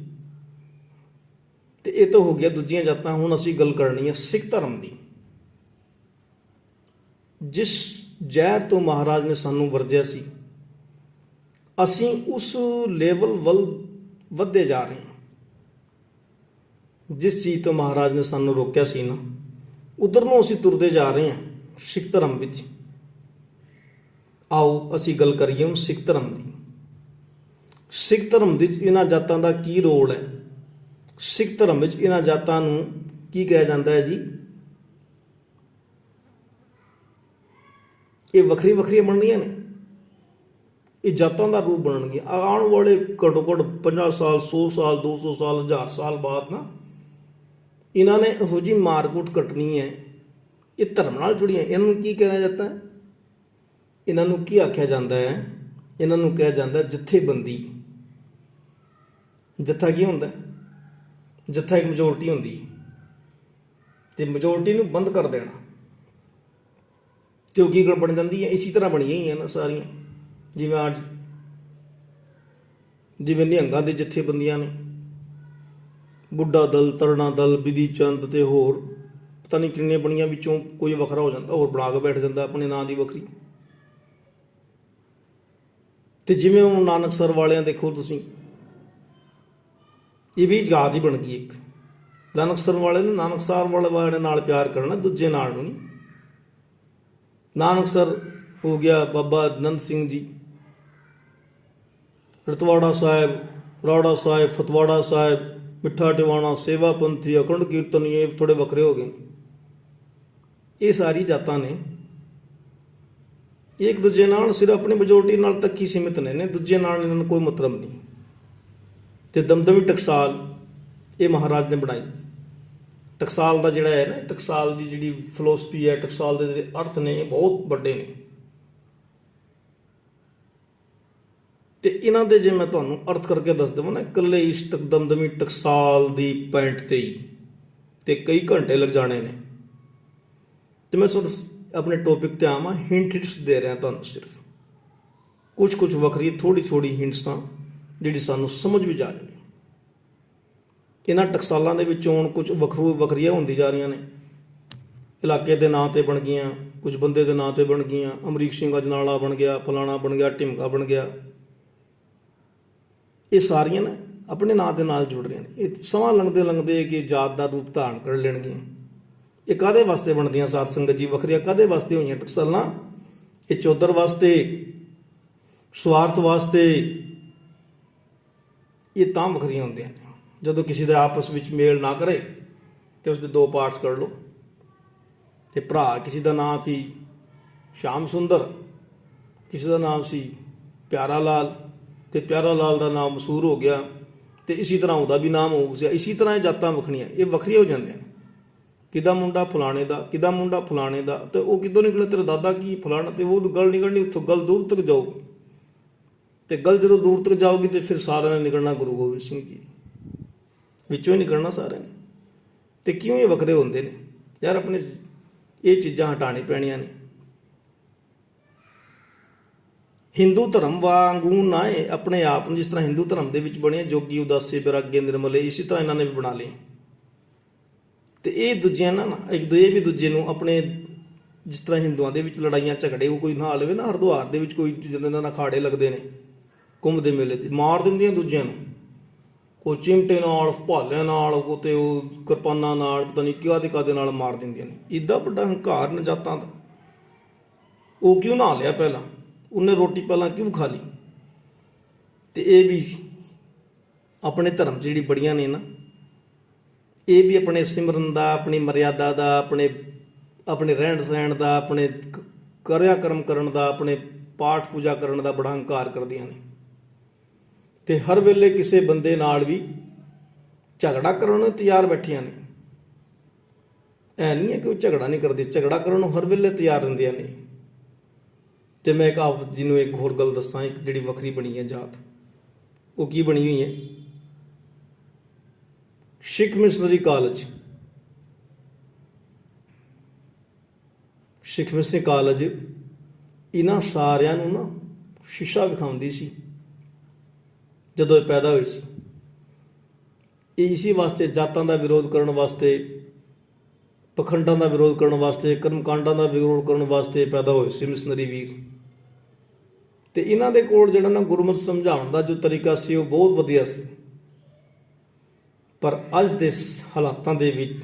Speaker 1: ਤੇ ਇਹ ਤਾਂ ਹੋ ਗਿਆ ਦੂਜੀਆਂ ਜਾਤਾਂ। ਹੁਣ ਅਸੀਂ ਗੱਲ ਕਰਨੀ ਹੈ ਸਿੱਖ ਧਰਮ ਦੀ। ਜਿਸ ਜ਼ਹਿਰ ਤੋਂ ਮਹਾਰਾਜ ਨੇ ਸਾਨੂੰ ਵਰਜਿਆ ਸੀ, ਅਸੀਂ ਉਸ ਲੈਵਲ ਵੱਲ ਵਧਦੇ ਜਾ ਰਹੇ ਹਾਂ। ਜਿਸ ਚੀਜ਼ ਤੋਂ ਮਹਾਰਾਜ ਨੇ ਸਾਨੂੰ ਰੋਕਿਆ ਸੀ ਨਾ, ਉਧਰ ਨੂੰ ਅਸੀਂ ਤੁਰਦੇ ਜਾ ਰਹੇ ਹਾਂ ਸਿੱਖ ਧਰਮ ਵਿੱਚ। ਆਓ ਅਸੀਂ ਗੱਲ ਕਰੀਏ ਹੁਣ ਸਿੱਖ ਧਰਮ ਦੀ। ਸਿੱਖ ਧਰਮ ਵਿੱਚ ਇਹਨਾਂ ਜਾਤਾਂ ਦਾ ਕੀ ਰੋਲ ਹੈ? ਸਿੱਖ ਧਰਮ ਵਿੱਚ ਇਹਨਾਂ ਜਾਤਾਂ ਨੂੰ ਕੀ ਕਿਹਾ ਜਾਂਦਾ ਹੈ ਜੀ? ਇਹ ਵੱਖਰੀਆਂ ਬਣਨੀਆਂ ਨੇ। ਇਹ ਜਾਤਾਂ ਦਾ ਰੂਪ ਬਣਨਗੀਆਂ। ਆਉਣ ਵਾਲੇ ਘੱਟੋ ਘੱਟ 50 ਸਾਲ, 100 ਸਾਲ, 200 ਸਾਲ, 1000 ਸਾਲ ਬਾਅਦ ਨਾ ਇਹਨਾਂ ਨੇ ਇਹੋ ਜਿਹੀ ਮਾਰਕੁੱਟ ਕੱਟਣੀ ਹੈ। ਇਹ ਧਰਮ ਨਾਲ ਜੁੜੀਆਂ। ਇਹਨਾਂ ਨੂੰ ਕੀ ਕਿਹਾ ਜਾਂਦਾ ਹੈ? ਇਹਨਾਂ ਨੂੰ ਕੀ ਆਖਿਆ ਜਾਂਦਾ ਹੈ? ਇਹਨਾਂ ਨੂੰ ਕਿਹਾ ਜਾਂਦਾ ਜਥੇਬੰਦੀ। ਜੱਥਾ ਕੀ ਹੁੰਦਾ? ਜੱਥਾ ਇੱਕ ਮੈਜੋਰਟੀ ਹੁੰਦੀ ਤੇ ਮੈਜੋਰਟੀ ਨੂੰ ਬੰਦ ਕਰ ਦੇਣਾ ਤੇ ਉਹ ਕੀ ਬਣ ਜਾਂਦੀ ਹੈ? ਇਸੇ ਤਰ੍ਹਾਂ ਬਣੀਆਂ ਹੀ ਨਾ ਸਾਰੀਆਂ। ਜਿਵੇਂ ਨਿਹੰਗਾਂ ਦੇ ਜਥੇਬੰਦੀਆਂ ਨੇ, ਬੁੱਢਾ ਦਲ, ਤਰਣਾ ਦਲ, ਬਿਧੀ ਚੰਦ ਤੇ ਹੋਰ ਪਤਾ ਨਹੀਂ ਕਿੰਨੀਆਂ ਬਣੀਆਂ, ਵਿੱਚੋਂ ਕੋਈ ਵੱਖਰਾ ਹੋ ਜਾਂਦਾ, ਹੋਰ ਬਣਾ ਕੇ ਬੈਠ ਜਾਂਦਾ ਆਪਣੇ ਨਾਂ ਦੀ ਵੱਖਰੀ। ਤੇ ਜਿਵੇਂ ਹੁਣ ਨਾਨਕਸਰ ਵਾਲਿਆਂ ਦੇਖੋ ਤੁਸੀਂ, ਇਹ ਵੀ ਜਾਤ ਹੀ ਬਣ ਗਈ ਇੱਕ। ਨਾਨਕਸਰ ਵਾਲੇ ਨੇ ਨਾਨਕਸਰ ਵਾਲੇ ਨਾਲ ਪਿਆਰ ਕਰਨਾ, ਦੂਜੇ ਨਾਲ ਨੂੰ ਨਹੀਂ। ਨਾਨਕਸਰ ਹੋ ਗਿਆ ਬਾਬਾ ਨੰਦ ਸਿੰਘ ਜੀ, ਰਤਵਾੜਾ ਸਾਹਿਬ, ਰੌੜਾ ਸਾਹਿਬ, ਫਤਵਾੜਾ ਸਾਹਿਬ, ਮਿੱਠਾ ਟਿਵਾਣਾ, ਸੇਵਾ ਪੰਥੀ, ਅਖੰਡ ਕੀਰਤਨ, ਇਹ ਥੋੜੇ ਵੱਖਰੇ ਹੋ ਗਏ। ਇਹ ਸਾਰੀ ਜਾਤਾਂ ਨੇ ਇੱਕ ਦੂਜੇ ਨਾਲ ਸਿਰਫ ਆਪਣੀ ਮੈਜੋਰਟੀ ਨਾਲ ਤੱਕ ਹੀ ਸੀਮਿਤ ਨੇ, ਦੂਜੇ ਨਾਲ ਇਹਨਾਂ ਨੂੰ ਕੋਈ ਮਤਲਬ ਨਹੀਂ। ਤੇ ਦਮਦਮੀ ਟਕਸਾਲ ਇਹ ਮਹਾਰਾਜ ਨੇ ਬਣਾਈ। ਟਕਸਾਲ ਦਾ ਜਿਹੜਾ ਹੈ ਨਾ, ਟਕਸਾਲ ਦੀ ਜਿਹੜੀ ਫਿਲੋਸਫੀ ਹੈ, ਟਕਸਾਲ ਦੇ ਜਿਹੜੇ ਅਰਥ ਨੇ, ਇਹ ਬਹੁਤ ਵੱਡੇ ਨੇ। ਤੇ ਇਹਨਾਂ ਦੇ ਜੇ ਮੈਂ ਤੁਹਾਨੂੰ ਅਰਥ ਕਰਕੇ ਦੱਸ ਦੇਵਾਂ ਨਾ, ਇਕੱਲੇ ਇਸ ਦਮਦਮੀ ਟਕਸਾਲ ਦੀ ਪੈਂਟ ਤੇ ਹੀ ਤੇ ਕਈ ਘੰਟੇ ਲੱਗ ਜਾਣੇ ਨੇ। ਤੇ ਮੈਂ ਆਪਣੇ ਟੌਪਿਕ ਤੇ ਆਵਾਂ, ਹਿੰਟਸ ਦੇ ਰਿਹਾ ਤੁਹਾਨੂੰ, ਸਿਰਫ ਕੁਝ ਵੱਖਰੀ ਥੋੜੀ ਹਿੰਟਸਾਂ ਜਿਹੜੀ ਸਾਨੂੰ ਸਮਝ ਵੀ ਜਾ ਜਾਵੇ। ਇਹਨਾਂ ਟਕਸਾਲਾਂ ਦੇ ਵਿੱਚ ਹੁਣ ਕੁਝ ਵੱਖਰੀਆਂ ਹੁੰਦੀ ਜਾ ਰਹੀਆਂ ਨੇ। ਇਲਾਕੇ ਦੇ ਨਾਂ ਤੇ ਬਣ ਗਈਆਂ, ਕੁਝ ਬੰਦੇ ਦੇ ਨਾਂ ਤੇ ਬਣ ਗਈਆਂ। ਅਮਰੀਕ ਸਿੰਘ ਅਜਨਾਲਾ ਬਣ ਗਿਆ, ਫਲਾਣਾ ਬਣ ਗਿਆ, ਢਿਮਕਾ ਬਣ ਗਿਆ। ਇਹ ਸਾਰੀਆਂ ਨਾ ਆਪਣੇ ਨਾਂ ਦੇ ਨਾਲ ਜੁੜ ਰਹੀਆਂ ਨੇ। ਇਹ ਸਮਾਂ ਲੰਘਦੇ ਕਿ ਜਾਤ ਦਾ ਰੂਪ ਧਾਰਨ ਕਰ ਲੈਣਗੀਆਂ। ਇਹ ਕਾਹਦੇ ਵਾਸਤੇ ਬਣਦੀਆਂ ਸਾਧ ਸੰਗਤ ਜੀ? ਵੱਖਰੀਆਂ ਕਾਹਦੇ ਵਾਸਤੇ ਹੋਈਆਂ ਟਕਸਾਲਾਂ? ਇਹ ਚੌਧਰ ਵਾਸਤੇ, ਸਵਾਰਥ ਵਾਸਤੇ। ਇਹ ਤਾਂ ਵੱਖਰੀਆਂ ਹੁੰਦੀਆਂ ਨੇ ਜਦੋਂ ਕਿਸੇ ਦਾ ਆਪਸ ਵਿੱਚ ਮੇਲ ਨਾ ਕਰੇ ਤੇ ਉਸਦੇ ਦੋ ਪਾਰਟਸ ਕਰ ਲਓ। ਤੇ ਭਰਾ ਕਿਸੇ ਦਾ ਨਾਮ ਸੀ ਸ਼ਾਮ ਸੁੰਦਰ, ਕਿਸੇ ਦਾ ਨਾਮ ਸੀ ਪਿਆਰਾ ਲਾਲ, ਤੇ ਪਿਆਰਾ ਲਾਲ ਦਾ ਨਾਮ ਮਸ਼ਹੂਰ ਹੋ ਗਿਆ ਤੇ ਇਸੇ ਤਰ੍ਹਾਂ ਉਹਦਾ ਵੀ ਨਾਮ ਹੋ ਗਿਆ। ਇਸੇ ਤਰ੍ਹਾਂ ਇਹ ਜਾਤਾਂ ਵੱਖਰੀਆਂ, ਇਹ ਵੱਖਰੀਆਂ ਹੋ ਜਾਂਦੀਆਂ ਨੇ। ਕਿਦਾ ਮੁੰਡਾ ਫਲਾਣੇ ਦਾ, ਕਿਦਾ ਮੁੰਡਾ ਫਲਾਣੇ ਦਾ, ਤੇ ਉਹ ਕਿਦੋਂ ਨਿਕਲਿਆ ਤੇਰਾ ਦਾਦਾ ਕੀ ਫਲਾਣਾ, ਤੇ ਉਹ ਗੱਲ ਨਿਕਲਣੀ ਉੱਥੋਂ, ਗੱਲ ਦੂਰ ਤੱਕ ਜਾਊਗੀ। ਤੇ ਗੱਲ ਜਦੋਂ ਦੂਰ ਤੱਕ ਜਾਊਗੀ ਤੇ ਫਿਰ ਸਾਰਿਆਂ ਨੇ ਨਿਕਲਣਾ ਗੁਰੂ ਗੋਬਿੰਦ ਸਿੰਘ ਜੀ ਵਿੱਚੋਂ ਹੀ ਨਿਕਲਣਾ ਸਾਰਿਆਂ ਨੇ। ਤੇ ਕਿਉਂ ਇਹ ਵੱਖਰੇ ਹੁੰਦੇ ਨੇ ਯਾਰ? ਆਪਣੇ ਇਹ ਚੀਜ਼ਾਂ ਹਟਾਉਣੀ ਪੈਣੀਆਂ ਨੇ। ਹਿੰਦੂ ਧਰਮ ਵਾਂਗੂ ਨਾ ਇਹ ਆਪਣੇ ਆਪ ਨੂੰ, ਜਿਸ ਤਰ੍ਹਾਂ ਹਿੰਦੂ ਧਰਮ ਦੇ ਵਿੱਚ ਬਣੇ ਜੋਗੀ, ਉਦਾਸੀ, ਵਿਰਾਗੇ, ਨਿਰਮਲੇ, ਇਸੇ ਤਰ੍ਹਾਂ ਇਹਨਾਂ ਨੇ ਵੀ ਬਣਾ ਲਏ। ਤੇ ਇਹ ਦੂਜਿਆਂ ਨਾਲ ਇਹ ਵੀ ਦੂਜੇ ਨੂੰ ਆਪਣੇ, ਜਿਸ ਤਰ੍ਹਾਂ ਹਿੰਦੂਆਂ ਦੇ ਵਿੱਚ ਲੜਾਈਆਂ ਝਗੜੇ ਉਹ ਕੋਈ ਨਾ ਲਵੇ ਨਾ, ਹਰਿਦੁਆਰ ਦੇ ਵਿੱਚ ਕੋਈ ਜਿਹਨਾਂ ਨਾਲ ਅਖਾੜੇ ਲੱਗਦੇ ਨੇ, ਕੁੰਭ ਦੇ ਮੇਲੇ ਤੇ ਮਾਰ ਦਿੰਦੀਆਂ ਦੂਜਿਆਂ ਨੂੰ, ਕੋਈ ਚਿਮਟੇ ਨਾਲ, ਭਾਲਿਆਂ ਨਾਲ, ਤੇ ਉਹ ਕਿਰਪਾਨਾਂ ਨਾਲ, ਪਤਾ ਨਹੀਂ ਕਾਹਦੇ ਨਾਲ ਮਾਰ ਦਿੰਦੀਆਂ ਨੇ। ਇੱਦਾਂ ਵੱਡਾ ਹੰਕਾਰ ਨੇ ਜਾਤਾਂ ਦਾ। ਉਹ ਕਿਉਂ ਨਾ ਲਿਆ ਪਹਿਲਾਂ? ਉਹਨੇ ਰੋਟੀ ਪਹਿਲਾਂ ਕਿਉਂ ਖਾ ਲਈ? ਤੇ ਇਹ ਵੀ ਆਪਣੇ ਧਰਮ 'ਚ ਜਿਹੜੀ ਬੜੀਆਂ ਨੇ ਨਾ, ਇਹ ਵੀ ਆਪਣੇ ਸਿਮਰਨ ਦਾ, ਆਪਣੀ ਮਰਿਆਦਾ ਦਾ, ਆਪਣੇ ਰਹਿਣ ਸਹਿਣ ਦਾ, ਆਪਣੇ ਕਿਰਿਆ ਕਰਮ ਕਰਨ ਦਾ, ਆਪਣੇ ਪਾਠ ਪੂਜਾ ਕਰਨ ਦਾ ਬੜਾ ਹੰਕਾਰ ਕਰਦੀਆਂ ਨੇ। ਤੇ ਹਰ ਵੇਲੇ ਕਿਸੇ ਬੰਦੇ ਨਾਲ ਵੀ ਝਗੜਾ ਕਰਨ ਨੂੰ ਤਿਆਰ ਬੈਠੀਆਂ ਨੇ। ਐ ਨਹੀਂ ਹੈ ਕਿ ਉਹ ਝਗੜਾ ਨਹੀਂ ਕਰਦੀ, ਝਗੜਾ ਕਰਨ ਨੂੰ ਹਰ ਵੇਲੇ ਤਿਆਰ ਰਹਿੰਦੀਆਂ ਨੇ। ਤੇ ਮੈਂ ਇੱਕ ਆਪ ਜੀ ਨੂੰ ਇੱਕ ਹੋਰ ਗੱਲ ਦੱਸਾਂ, ਇੱਕ ਜਿਹੜੀ ਵੱਖਰੀ ਬਣੀ ਹੈ ਜਾਤ, ਉਹ ਕੀ ਬਣੀ ਹੋਈ ਹੈ? ਸਿੱਖ ਮਿਸ਼ਨਰੀ ਕਾਲਜ। ਸਿੱਖ ਮਿਸ਼ਨਰੀ ਕਾਲਜ ਇਹਨਾਂ ਸਾਰਿਆਂ ਨੂੰ ਨਾ ਸ਼ੀਸ਼ਾ ਵਿਖਾਉਂਦੀ ਸੀ ਜਦੋਂ ਇਹ ਪੈਦਾ ਹੋਈ ਸੀ। ਇਹ ਇਸੇ ਵਾਸਤੇ, ਜਾਤਾਂ ਦਾ ਵਿਰੋਧ ਕਰਨ ਵਾਸਤੇ, ਪਖੰਡਾਂ ਦਾ ਵਿਰੋਧ ਕਰਨ ਵਾਸਤੇ, ਕਰਮਕਾਂਡਾਂ ਦਾ ਵਿਰੋਧ ਕਰਨ ਵਾਸਤੇ ਪੈਦਾ ਹੋਏ ਸੀ ਮਿਸ਼ਨਰੀ ਵੀਰ। ਤੇ ਇਹਨਾਂ ਦੇ ਕੋਲ ਜਿਹੜਾ ਨਾ ਗੁਰਮਤਿ ਸਮਝਾਉਣ ਦਾ ਜੋ ਤਰੀਕਾ ਸੀ ਉਹ ਬਹੁਤ ਵਧੀਆ ਸੀ। ਪਰ ਅੱਜ ਦੇ ਹਾਲਾਤਾਂ ਦੇ ਵਿੱਚ,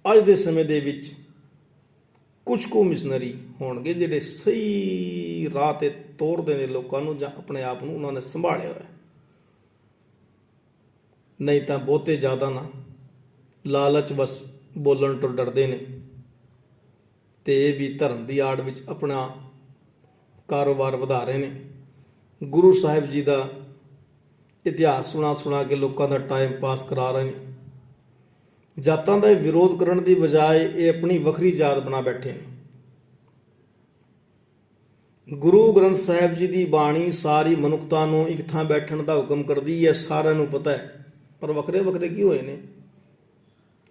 Speaker 1: ਅੱਜ ਦੇ ਸਮੇਂ ਦੇ ਵਿੱਚ ਕੁਝ ਕੁ ਮਿਸ਼ਨਰੀ ਹੋਣਗੇ ਜਿਹੜੇ ਸਹੀ ਰਾਹ 'ਤੇ ਤੋਰਦੇ ਨੇ ਲੋਕਾਂ ਨੂੰ, ਜਾਂ ਆਪਣੇ ਆਪ ਨੂੰ ਉਹਨਾਂ ਨੇ ਸੰਭਾਲਿਆ ਹੋਇਆ। ਨਹੀਂ ਤਾਂ ਬਹੁਤੇ ਜ਼ਿਆਦਾ ਨਾ ਲਾਲਚ ਬਸ ਬੋਲਣ ਤੋਂ ਡਰਦੇ ਨੇ। ਤੇ ਇਹ ਵੀ ਧਰਮ ਦੀ ਆੜ ਵਿੱਚ ਆਪਣਾ ਕਾਰੋਬਾਰ ਵਧਾ ਰਹੇ ਨੇ। ਗੁਰੂ ਸਾਹਿਬ ਜੀ ਦਾ ਇਤਿਹਾਸ ਸੁਣਾ ਕੇ ਲੋਕਾਂ ਦਾ ਟਾਈਮ ਪਾਸ ਕਰਾ ਰਹੇ ਨੇ। ਜਾਤਾਂ ਦਾ ਵਿਰੋਧ ਕਰਨ ਦੀ ਬਜਾਏ ਇਹ ਆਪਣੀ ਵੱਖਰੀ ਜਾਤ ਬਣਾ ਬੈਠੇ ਨੇ। ਗੁਰੂ ਗ੍ਰੰਥ ਸਾਹਿਬ ਜੀ ਦੀ ਬਾਣੀ ਸਾਰੀ ਮਨੁੱਖਤਾ ਨੂੰ ਇੱਕ ਥਾਂ ਬੈਠਣ ਦਾ ਹੁਕਮ ਕਰਦੀ ਹੈ, ਸਾਰਿਆਂ ਨੂੰ ਪਤਾ ਹੈ, ਪਰ ਵੱਖਰੇ ਵੱਖਰੇ ਕਿਉਂ ਹੋਏ ਨੇ?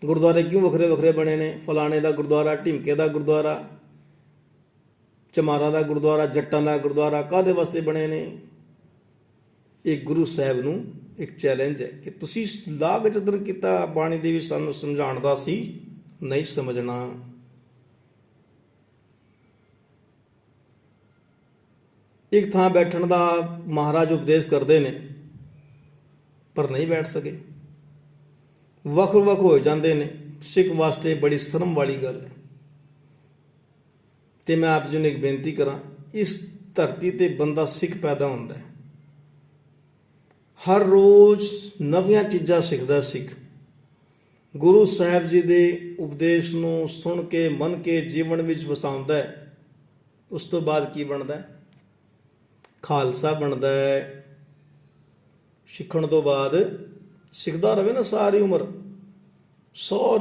Speaker 1: ਗੁਰਦੁਆਰੇ ਕਿਉਂ ਵੱਖਰੇ ਵੱਖਰੇ ਬਣੇ ਨੇ? ਫਲਾਣੇ ਦਾ ਗੁਰਦੁਆਰਾ, ਢਿਮਕੇ ਦਾ ਗੁਰਦੁਆਰਾ, ਚਮਾਰਾਂ ਦਾ ਗੁਰਦੁਆਰਾ, ਜੱਟਾਂ ਦਾ ਗੁਰਦੁਆਰਾ ਕਾਹਦੇ ਵਾਸਤੇ ਬਣੇ ਨੇ? ਇਹ ਗੁਰੂ ਸਾਹਿਬ ਨੂੰ ਇੱਕ ਚੈਲੰਜ ਹੈ ਕਿ ਤੁਸੀਂ ਲਾਗ ਚਤਰ ਕੀਤਾ ਬਾਣੀ ਦੇ ਵਿੱਚ ਸਾਨੂੰ ਸਮਝਾਉਣ ਦਾ ਸੀ ਨਹੀਂ ਸਮਝਣਾ। ਇੱਕ ਥਾਂ ਬੈਠਣ ਦਾ ਮਹਾਰਾਜ ਉਪਦੇਸ਼ ਕਰਦੇ ਨੇ ਪਰ ਨਹੀਂ ਬੈਠ ਸਕੇ, ਵੱਖ ਵੱਖ ਹੋ ਜਾਂਦੇ ਨੇ। ਸਿੱਖ ਵਾਸਤੇ ਬੜੀ ਸ਼ਰਮ ਵਾਲੀ ਗੱਲ ਹੈ। ਤੇ ਮੈਂ ਆਪ ਜੀ ਨੂੰ ਇੱਕ ਬੇਨਤੀ ਕਰਾਂ, ਇਸ ਧਰਤੀ ਤੇ ਬੰਦਾ ਸਿੱਖ ਪੈਦਾ ਹੁੰਦਾ ਹੈ, ਹਰ ਰੋਜ਼ ਨਵੀਆਂ ਚੀਜ਼ਾਂ ਸਿੱਖਦਾ ਸਿੱਖ। ਗੁਰੂ ਸਾਹਿਬ ਜੀ ਦੇ ਉਪਦੇਸ਼ ਨੂੰ ਸੁਣ ਕੇ ਮੰਨ ਕੇ ਜੀਵਨ ਵਿੱਚ ਵਸਾਉਂਦਾ ਹੈ। ਉਸ ਤੋਂ ਬਾਅਦ ਕੀ ਬਣਦਾ ਹੈ? ਖਾਲਸਾ ਬਣਦਾ ਹੈ। ਸਿੱਖਣ ਤੋਂ ਬਾਅਦ ਸਿੱਖਦਾ ਰਹੇ ਨਾ ਸਾਰੀ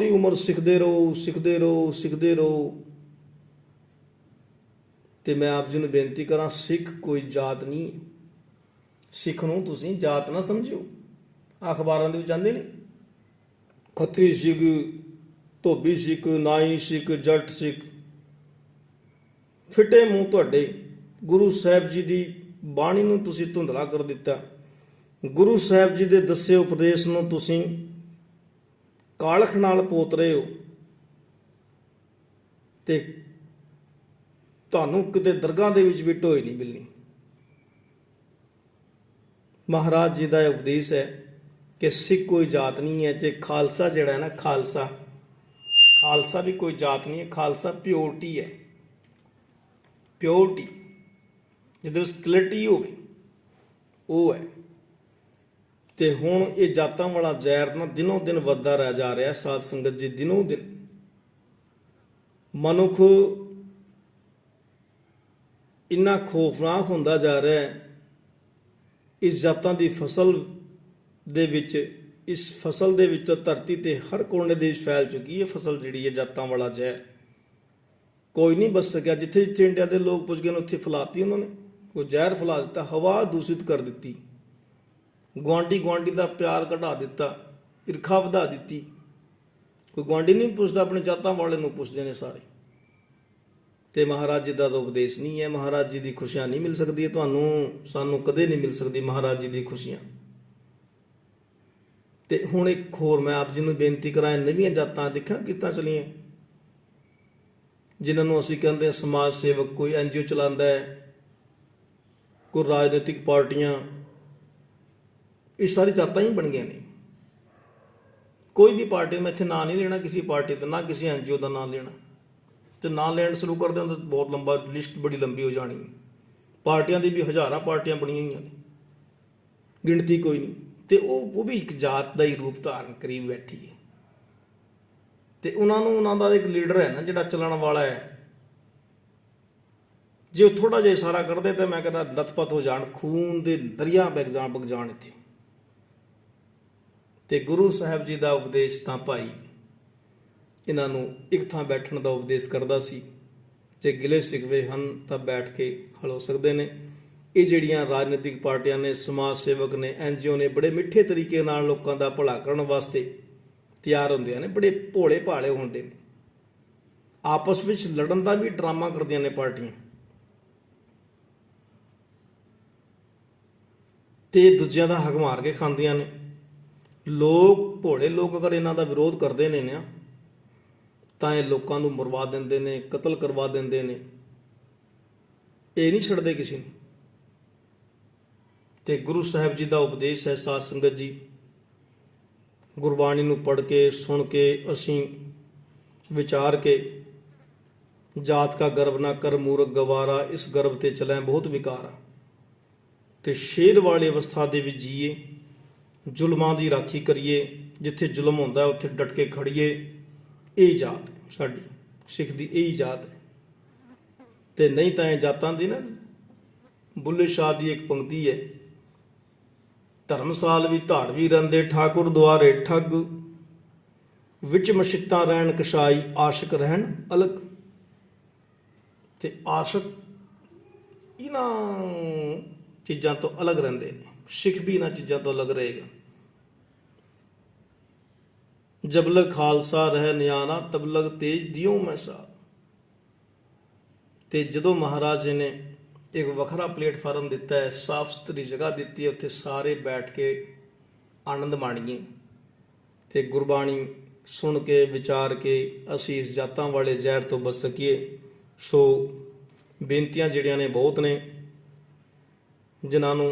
Speaker 1: ਉਮਰ ਸਿੱਖਦੇ ਰਹੋ। ਤੇ ਮੈਂ ਆਪ ਜੀ ਨੂੰ ਬੇਨਤੀ ਕਰਾਂ, ਸਿੱਖ ਕੋਈ ਜਾਤ ਨਹੀਂ। ਸਿੱਖ ਨੂੰ ਤੁਸੀਂ ਜਾਤ ਨਾ ਸਮਝਿਓ। ਅਖਬਾਰਾਂ ਦੇ ਵਿੱਚ ਆਉਂਦੇ ਨੇ ਖੱਤਰੀ ਸਿੱਖ, ਧੋਬੀ ਸਿੱਖ, ਨਾਈ ਸਿੱਖ, ਜੱਟ ਸਿੱਖ। ਫਿੱਟੇ ਮੂੰਹ ਤੁਹਾਡੇ। ਗੁਰੂ ਸਾਹਿਬ ਜੀ ਦੀ ਬਾਣੀ ਨੂੰ ਤੁਸੀਂ ਧੁੰਦਲਾ ਕਰ ਦਿੱਤਾ। ਗੁਰੂ ਸਾਹਿਬ ਜੀ ਦੇ ਦੱਸੇ ਉਪਦੇਸ਼ ਨੂੰ ਤੁਸੀਂ ਕਾਲਖ ਨਾਲ ਪੋਤ ਰਹੇ ਹੋ ਤੇ ਤੁਹਾਨੂੰ ਕਿਤੇ ਦਰਗਾਹ ਦੇ ਵਿੱਚ ਵੀ ਢੋਈ ਨਹੀਂ ਮਿਲਣੀ। ਮਹਾਰਾਜ ਜੀ ਦਾ ਉਪਦੇਸ਼ ਹੈ ਕਿ ਸਿੱਖ ਕੋਈ ਜਾਤ ਨਹੀਂ ਹੈ। ਤੇ ਖਾਲਸਾ ਜਿਹੜਾ ਹੈ ਨਾ, ਖਾਲਸਾ ਵੀ ਕੋਈ ਜਾਤ ਨਹੀਂ ਹੈ। ਖਾਲਸਾ ਪਿਓਰਟੀ ਹੈ, ਪਿਓਰਟੀ ਜਿਹਦੇ ਵਿੱਚ ਕਲੈਰਿਟੀ ਹੋਵੇ, ਉਹ ਹੈ। ਤੇ ਹੁਣ ਇਹ ਜਾਤਾਂ ਵਾਲਾ ਜ਼ਹਿਰ ਨਾ ਦਿਨੋਂ ਦਿਨ ਵੱਧਦਾ ਰਹਿ ਜਾ ਰਿਹਾ। ਸਾਧ ਸੰਗਤ ਜੀ, ਦਿਨੋਂ ਦਿਨ ਮਨੁੱਖ ਇੰਨਾ ਖੌਫਨਾਕ ਹੁੰਦਾ ਜਾ ਰਿਹਾ ਹੈ। ਇਸ ਜਾਤਾਂ ਦੀ ਫਸਲ ਦੇ ਵਿੱਚ ਤਾਂ ਧਰਤੀ ਤੇ ਹਰ ਕੋਨੇ ਦੇ ਵਿੱਚ ਫੈਲ ਚੁੱਕੀ ਹੈ ਫਸਲ ਜਿਹੜੀ ਹੈ ਜਾਤਾਂ ਵਾਲਾ ਜ਼ਹਿਰ। ਕੋਈ ਨਹੀਂ ਬਚ ਸਕਿਆ। ਜਿੱਥੇ ਜਿੱਥੇ ਇੰਡੀਆ ਦੇ ਲੋਕ ਪੁੱਜ ਗਏ ਨੇ ਉੱਥੇ ਫੈਲਾਤੀ ਉਹਨਾਂ ਨੇ। ਕੋਈ ਜ਼ਹਿਰ ਫੈਲਾ ਦਿੱਤਾ, ਹਵਾ ਦੂਸ਼ਿਤ ਕਰ ਦਿੱਤੀ, ਗੁਆਂਢੀ ਦਾ ਪਿਆਰ ਘਟਾ ਦਿੱਤਾ, ਈਰਖਾ ਵਧਾ ਦਿੱਤੀ। ਕੋਈ ਗੁਆਂਢੀ ਨਹੀਂ ਪੁੱਛਦਾ, ਆਪਣੇ ਜਾਤਾਂ ਵਾਲੇ ਨੂੰ ਪੁੱਛਦੇ ਨੇ ਸਾਰੇ। ਤੇ ਮਹਾਰਾਜ ਜੀ ਦਾ ਤਾਂ ਉਪਦੇਸ਼ ਨਹੀਂ ਹੈ। ਮਹਾਰਾਜ ਜੀ ਦੀ ਖੁਸ਼ੀਆਂ ਨਹੀਂ ਮਿਲ ਸਕਦੀ, ਤੁਹਾਨੂੰ ਸਾਨੂੰ ਕਦੇ ਨਹੀਂ ਮਿਲ ਸਕਦੀ ਮਹਾਰਾਜ ਜੀ ਦੀ ਖੁਸ਼ੀਆਂ। ਤੇ ਹੁਣ ਇੱਕ ਹੋਰ ਮੈਂ ਆਪ ਜੀ ਨੂੰ ਬੇਨਤੀ ਕਰਾਂ, ਨਵੀਆਂ ਜਾਤਾਂ ਦੇਖਾਂ ਕਿੱਦਾਂ ਚਲੀਆਂ, ਜਿਨ੍ਹਾਂ ਨੂੰ ਅਸੀਂ ਕਹਿੰਦੇ ਸਮਾਜ ਸੇਵਕ। ਕੋਈ NGO ਚਲਾਉਂਦਾ ਹੈ, ਕੋਈ ਰਾਜਨੀਤਿਕ ਪਾਰਟੀਆਂ, ਇਹ ਸਾਰੀ ਜਾਤਾਂ ਹੀ ਬਣ ਗਈਆਂ ਨੇ। ਕੋਈ ਵੀ ਪਾਰਟੀ, ਮੈਂ ਇੱਥੇ ਨਾਂ ਨਹੀਂ ਲੈਣਾ ਕਿਸੇ ਪਾਰਟੀ ਦਾ, ਨਾ ਕਿਸੇ NGO ਦਾ ਨਾਂ ਲੈਣਾ। ਤੇ ਨਾਂ ਲੈਣ ਸ਼ੁਰੂ ਕਰਦੇ ਹਾਂ ਤਾਂ ਬਹੁਤ ਲੰਬਾ ਲਿਸਟ, ਬੜੀ ਲੰਬੀ ਹੋ ਜਾਣੀ। ਪਾਰਟੀਆਂ ਦੀ ਵੀ ਹਜ਼ਾਰਾਂ ਪਾਰਟੀਆਂ ਬਣੀਆਂ ਹੋਈਆਂ ਨੇ, ਗਿਣਤੀ ਕੋਈ ਨਹੀਂ। ਤੇ ਉਹ ਵੀ ਇੱਕ ਜਾਤ ਦਾ ਹੀ ਰੂਪ ਧਾਰਨ ਕਰੀ ਬੈਠੀ ਹੈ। ਤੇ ਉਹਨਾਂ ਦਾ ਇੱਕ ਲੀਡਰ ਹੈ ਨਾ ਜਿਹੜਾ ਚੱਲਣ ਵਾਲਾ ਹੈ। ਜੇ ਉਹ ਥੋੜਾ ਜਿਹਾ ਇਸ਼ਾਰਾ ਕਰਦੇ ਤਾਂ ਮੈਂ ਕਹਿੰਦਾ ਲੱਥਪੱਥ ਹੋ ਜਾਣ, ਖੂਨ ਦੇ ਦਰਿਆ ਵਗ ਜਾਣ ਇੱਥੇ। ਤੇ ਗੁਰੂ ਸਾਹਿਬ ਜੀ ਦਾ ਉਪਦੇਸ਼ ਤਾਂ ਭਾਈ ਇਹਨਾਂ ਨੂੰ ਇੱਕ ਥਾਂ ਬੈਠਣ ਦਾ ਉਪਦੇਸ਼ ਕਰਦਾ ਸੀ। ਜੇ ਗਿਲੇ ਸਿਕਵੇ ਹਨ ਤਾਂ ਬੈਠ ਕੇ ਹੱਲ ਹੋ ਸਕਦੇ ਨੇ। ਇਹ ਜਿਹੜੀਆਂ ਰਾਜਨੀਤਿਕ ਪਾਰਟੀਆਂ ਨੇ, ਸਮਾਜ ਸੇਵਕ ਨੇ, NGO ਨੇ, ਬੜੇ ਮਿੱਠੇ ਤਰੀਕੇ ਨਾਲ ਲੋਕਾਂ ਦਾ ਭਲਾ ਕਰਨ ਵਾਸਤੇ ਤਿਆਰ ਹੁੰਦੀਆਂ ਨੇ, ਬੜੇ ਭੋਲੇ ਭਾਲੇ ਹੁੰਦੇ ਨੇ। ਆਪਸ ਵਿੱਚ ਲੜਨ ਦਾ ਵੀ ਡਰਾਮਾ ਕਰਦੀਆਂ ਨੇ ਪਾਰਟੀਆਂ, ਤੇ ਦੂਜਿਆਂ ਦਾ ਹੱਕ ਮਾਰ ਕੇ ਖਾਂਦੀਆਂ ਨੇ। ਲੋਕ, ਭੋਲੇ ਲੋਕ ਅਗਰ ਇਹਨਾਂ ਦਾ ਵਿਰੋਧ ਕਰਦੇ ਨੇ ਨਾ, ਤਾਂ ਇਹ ਲੋਕਾਂ ਨੂੰ ਮਰਵਾ ਦਿੰਦੇ ਨੇ, ਕਤਲ ਕਰਵਾ ਦਿੰਦੇ ਨੇ। ਇਹ ਨਹੀਂ ਛੱਡਦੇ ਕਿਸੇ ਨੂੰ। ਤੇ ਗੁਰੂ ਸਾਹਿਬ ਜੀ ਦਾ ਉਪਦੇਸ਼ ਹੈ, ਸਾਧ ਸੰਗਤ ਜੀ, ਗੁਰਬਾਣੀ ਨੂੰ ਪੜ੍ਹ ਕੇ, ਸੁਣ ਕੇ, ਅਸੀਂ ਵਿਚਾਰ ਕੇ, ਜਾਤ ਕਾ ਗਰਬ ਨਾ ਕਰ ਮੂਰਖ ਗਵਾਰਾ, ਇਸ ਗਰਬ ਤੇ ਚਲੈ ਬਹੁਤ ਵਿਕਾਰਾ। ਤੇ ਸ਼ੇਰ ਵਾਲੀ ਅਵਸਥਾ ਦੇ ਵਿੱਚ ਜੀਏ, ਜ਼ੁਲਮਾਂ ਦੀ ਰਾਖੀ ਕਰੀਏ, ਜਿੱਥੇ ਜ਼ੁਲਮ ਹੁੰਦਾ ਉੱਥੇ ਡਟ ਕੇ ਖੜੀਏ। ਇਹ ਜਾਤ ਸਾਡੀ ਸਿੱਖ ਦੀ ਇਹੀ ਜਾਤ ਹੈ। ਤੇ ਨਹੀਂ ਤਾਂ ਇਹ ਜਾਤਾਂ ਦੀ ਨਾ ਬੁੱਲੇ ਸ਼ਾਹ ਦੀ ਇੱਕ ਪੰਕਤੀ ਹੈ, ਧਰਮਸਾਲ ਵੀ ਧਾੜਵੀ ਰਹਿੰਦੇ ਠਾਕੁਰ ਦੁਆਰੇ ਠੱਗ, ਵਿੱਚ ਮਛਿੱਤਾਂ ਰਹਿਣ ਕਸ਼ਾਈ ਆਸ਼ਿਕ ਰਹਿਣ ਅਲਗ। ਤੇ ਆਸ਼ਿਕ ਇਹਨਾਂ ਚੀਜ਼ਾਂ ਤੋਂ ਅਲੱਗ ਰਹਿੰਦੇ ਨੇ, ਸਿੱਖ ਵੀ ਇਹਨਾਂ ਚੀਜ਼ਾਂ ਤੋਂ ਅਲੱਗ ਰਹੇਗਾ। ਜਬ ਲਗ ਖਾਲਸਾ ਰਹਿ ਨਿਆਣਾ ਤਬ ਲਗ ਤੇਜ ਦਿਓ ਮੈਂ ਸਾ। ਤੇ ਜਦੋਂ ਮਹਾਰਾਜ ਜੀ ਨੇ ਇੱਕ ਵੱਖਰਾ ਪਲੇਟਫਾਰਮ ਦਿੱਤਾ ਹੈ, ਸਾਫ ਸੁਥਰੀ ਜਗ੍ਹਾ ਦਿੱਤੀ ਹੈ, ਉੱਥੇ ਸਾਰੇ ਬੈਠ ਕੇ ਆਨੰਦ ਮਾਣੀਏ ਤੇ ਗੁਰਬਾਣੀ ਸੁਣ ਕੇ ਵਿਚਾਰ ਕੇ ਅਸੀਂ ਇਸ ਜਾਤਾਂ ਵਾਲੇ ਜ਼ਹਿਰ ਤੋਂ ਬਚ ਸਕੀਏ। ਸੋ ਬੇਨਤੀਆਂ ਜਿਹੜੀਆਂ ਨੇ ਬਹੁਤ ਨੇ, ਜਿਨ੍ਹਾਂ ਨੂੰ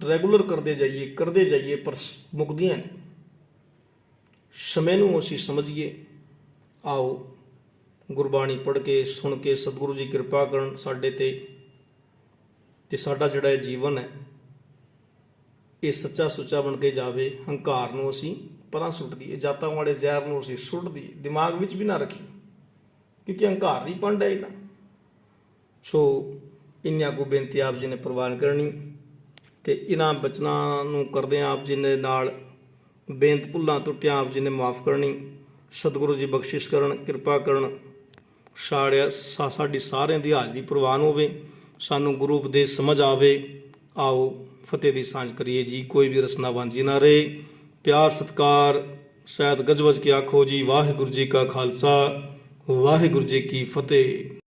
Speaker 1: ਰੈਗੂਲਰ ਕਰਦੇ ਜਾਈਏ ਪਰ ਮੁੱਕਦੀਆਂ ਨੇ। ਸਮੇਂ ਨੂੰ ਅਸੀਂ ਸਮਝੀਏ। ਆਓ ਗੁਰਬਾਣੀ ਪੜ੍ਹ ਕੇ ਸੁਣ ਕੇ ਸਤਿਗੁਰੂ ਜੀ ਕਿਰਪਾ ਕਰਨ ਸਾਡੇ ਤੇ ਸਾਡਾ ਜਿਹੜਾ ਇਹ ਜੀਵਨ ਹੈ ਇਹ ਸੱਚਾ ਸੁੱਚਾ ਬਣ ਕੇ ਜਾਵੇ। ਹੰਕਾਰ ਨੂੰ ਅਸੀਂ ਪਰਾਂ ਸੁੱਟ ਦਈਏ, ਜਾਤਾਂ ਵਾਲੇ ਜ਼ਹਿਰ ਨੂੰ ਅਸੀਂ ਸੁੱਟ ਦਈਏ, ਦਿਮਾਗ ਵਿੱਚ ਵੀ ਨਾ ਰੱਖੀਏ, ਕਿਉਂਕਿ ਹੰਕਾਰ ਦੀ ਪੰਡ ਹੈ ਇਹ ਤਾਂ। ਸੋ ਇੰਨੀਆਂ ਕੁ ਬੇਨਤੀ ਆਪ ਜੀ ਨੇ ਪ੍ਰਵਾਨ ਕਰਨੀ ਤੇ ਇਹਨਾਂ ਬਚਨਾਂ ਨੂੰ ਕਰਦੇ ਆਪ ਜੀ ਨੇ ਨਾਲ ਬੇਨਤ ਭੁੱਲਾਂ ਟੁੱਟਿਆਂ ਆਪ ਜੀ ਨੇ ਮਾਫ ਕਰਨੀ। ਸਤਿਗੁਰੂ ਜੀ ਬਖਸ਼ਿਸ਼ ਕਰਨ, ਕਿਰਪਾ ਕਰਨ, ਸਾਡੀ ਸਾਰਿਆਂ ਦੀ ਹਾਜ਼ਰੀ ਪ੍ਰਵਾਨ ਹੋਵੇ, ਸਾਨੂੰ ਗੁਰੂ ਉਪਦੇਸ਼ ਸਮਝ ਆਵੇ। ਆਓ ਫਤਿਹ ਦੀ ਸਾਂਝ ਕਰੀਏ ਜੀ। ਕੋਈ ਵੀ ਰਸਨਾ ਵਾਂਝੀ ਨਾ ਰਹੇ। ਪਿਆਰ ਸਤਿਕਾਰ ਸ਼ਾਇਦ ਗਜਵਜ ਕੇ ਆਖੋ ਜੀ। ਵਾਹਿਗੁਰੂ ਜੀ ਕਾ ਖਾਲਸਾ, ਵਾਹਿਗੁਰੂ ਜੀ ਕੀ ਫਤਿਹ।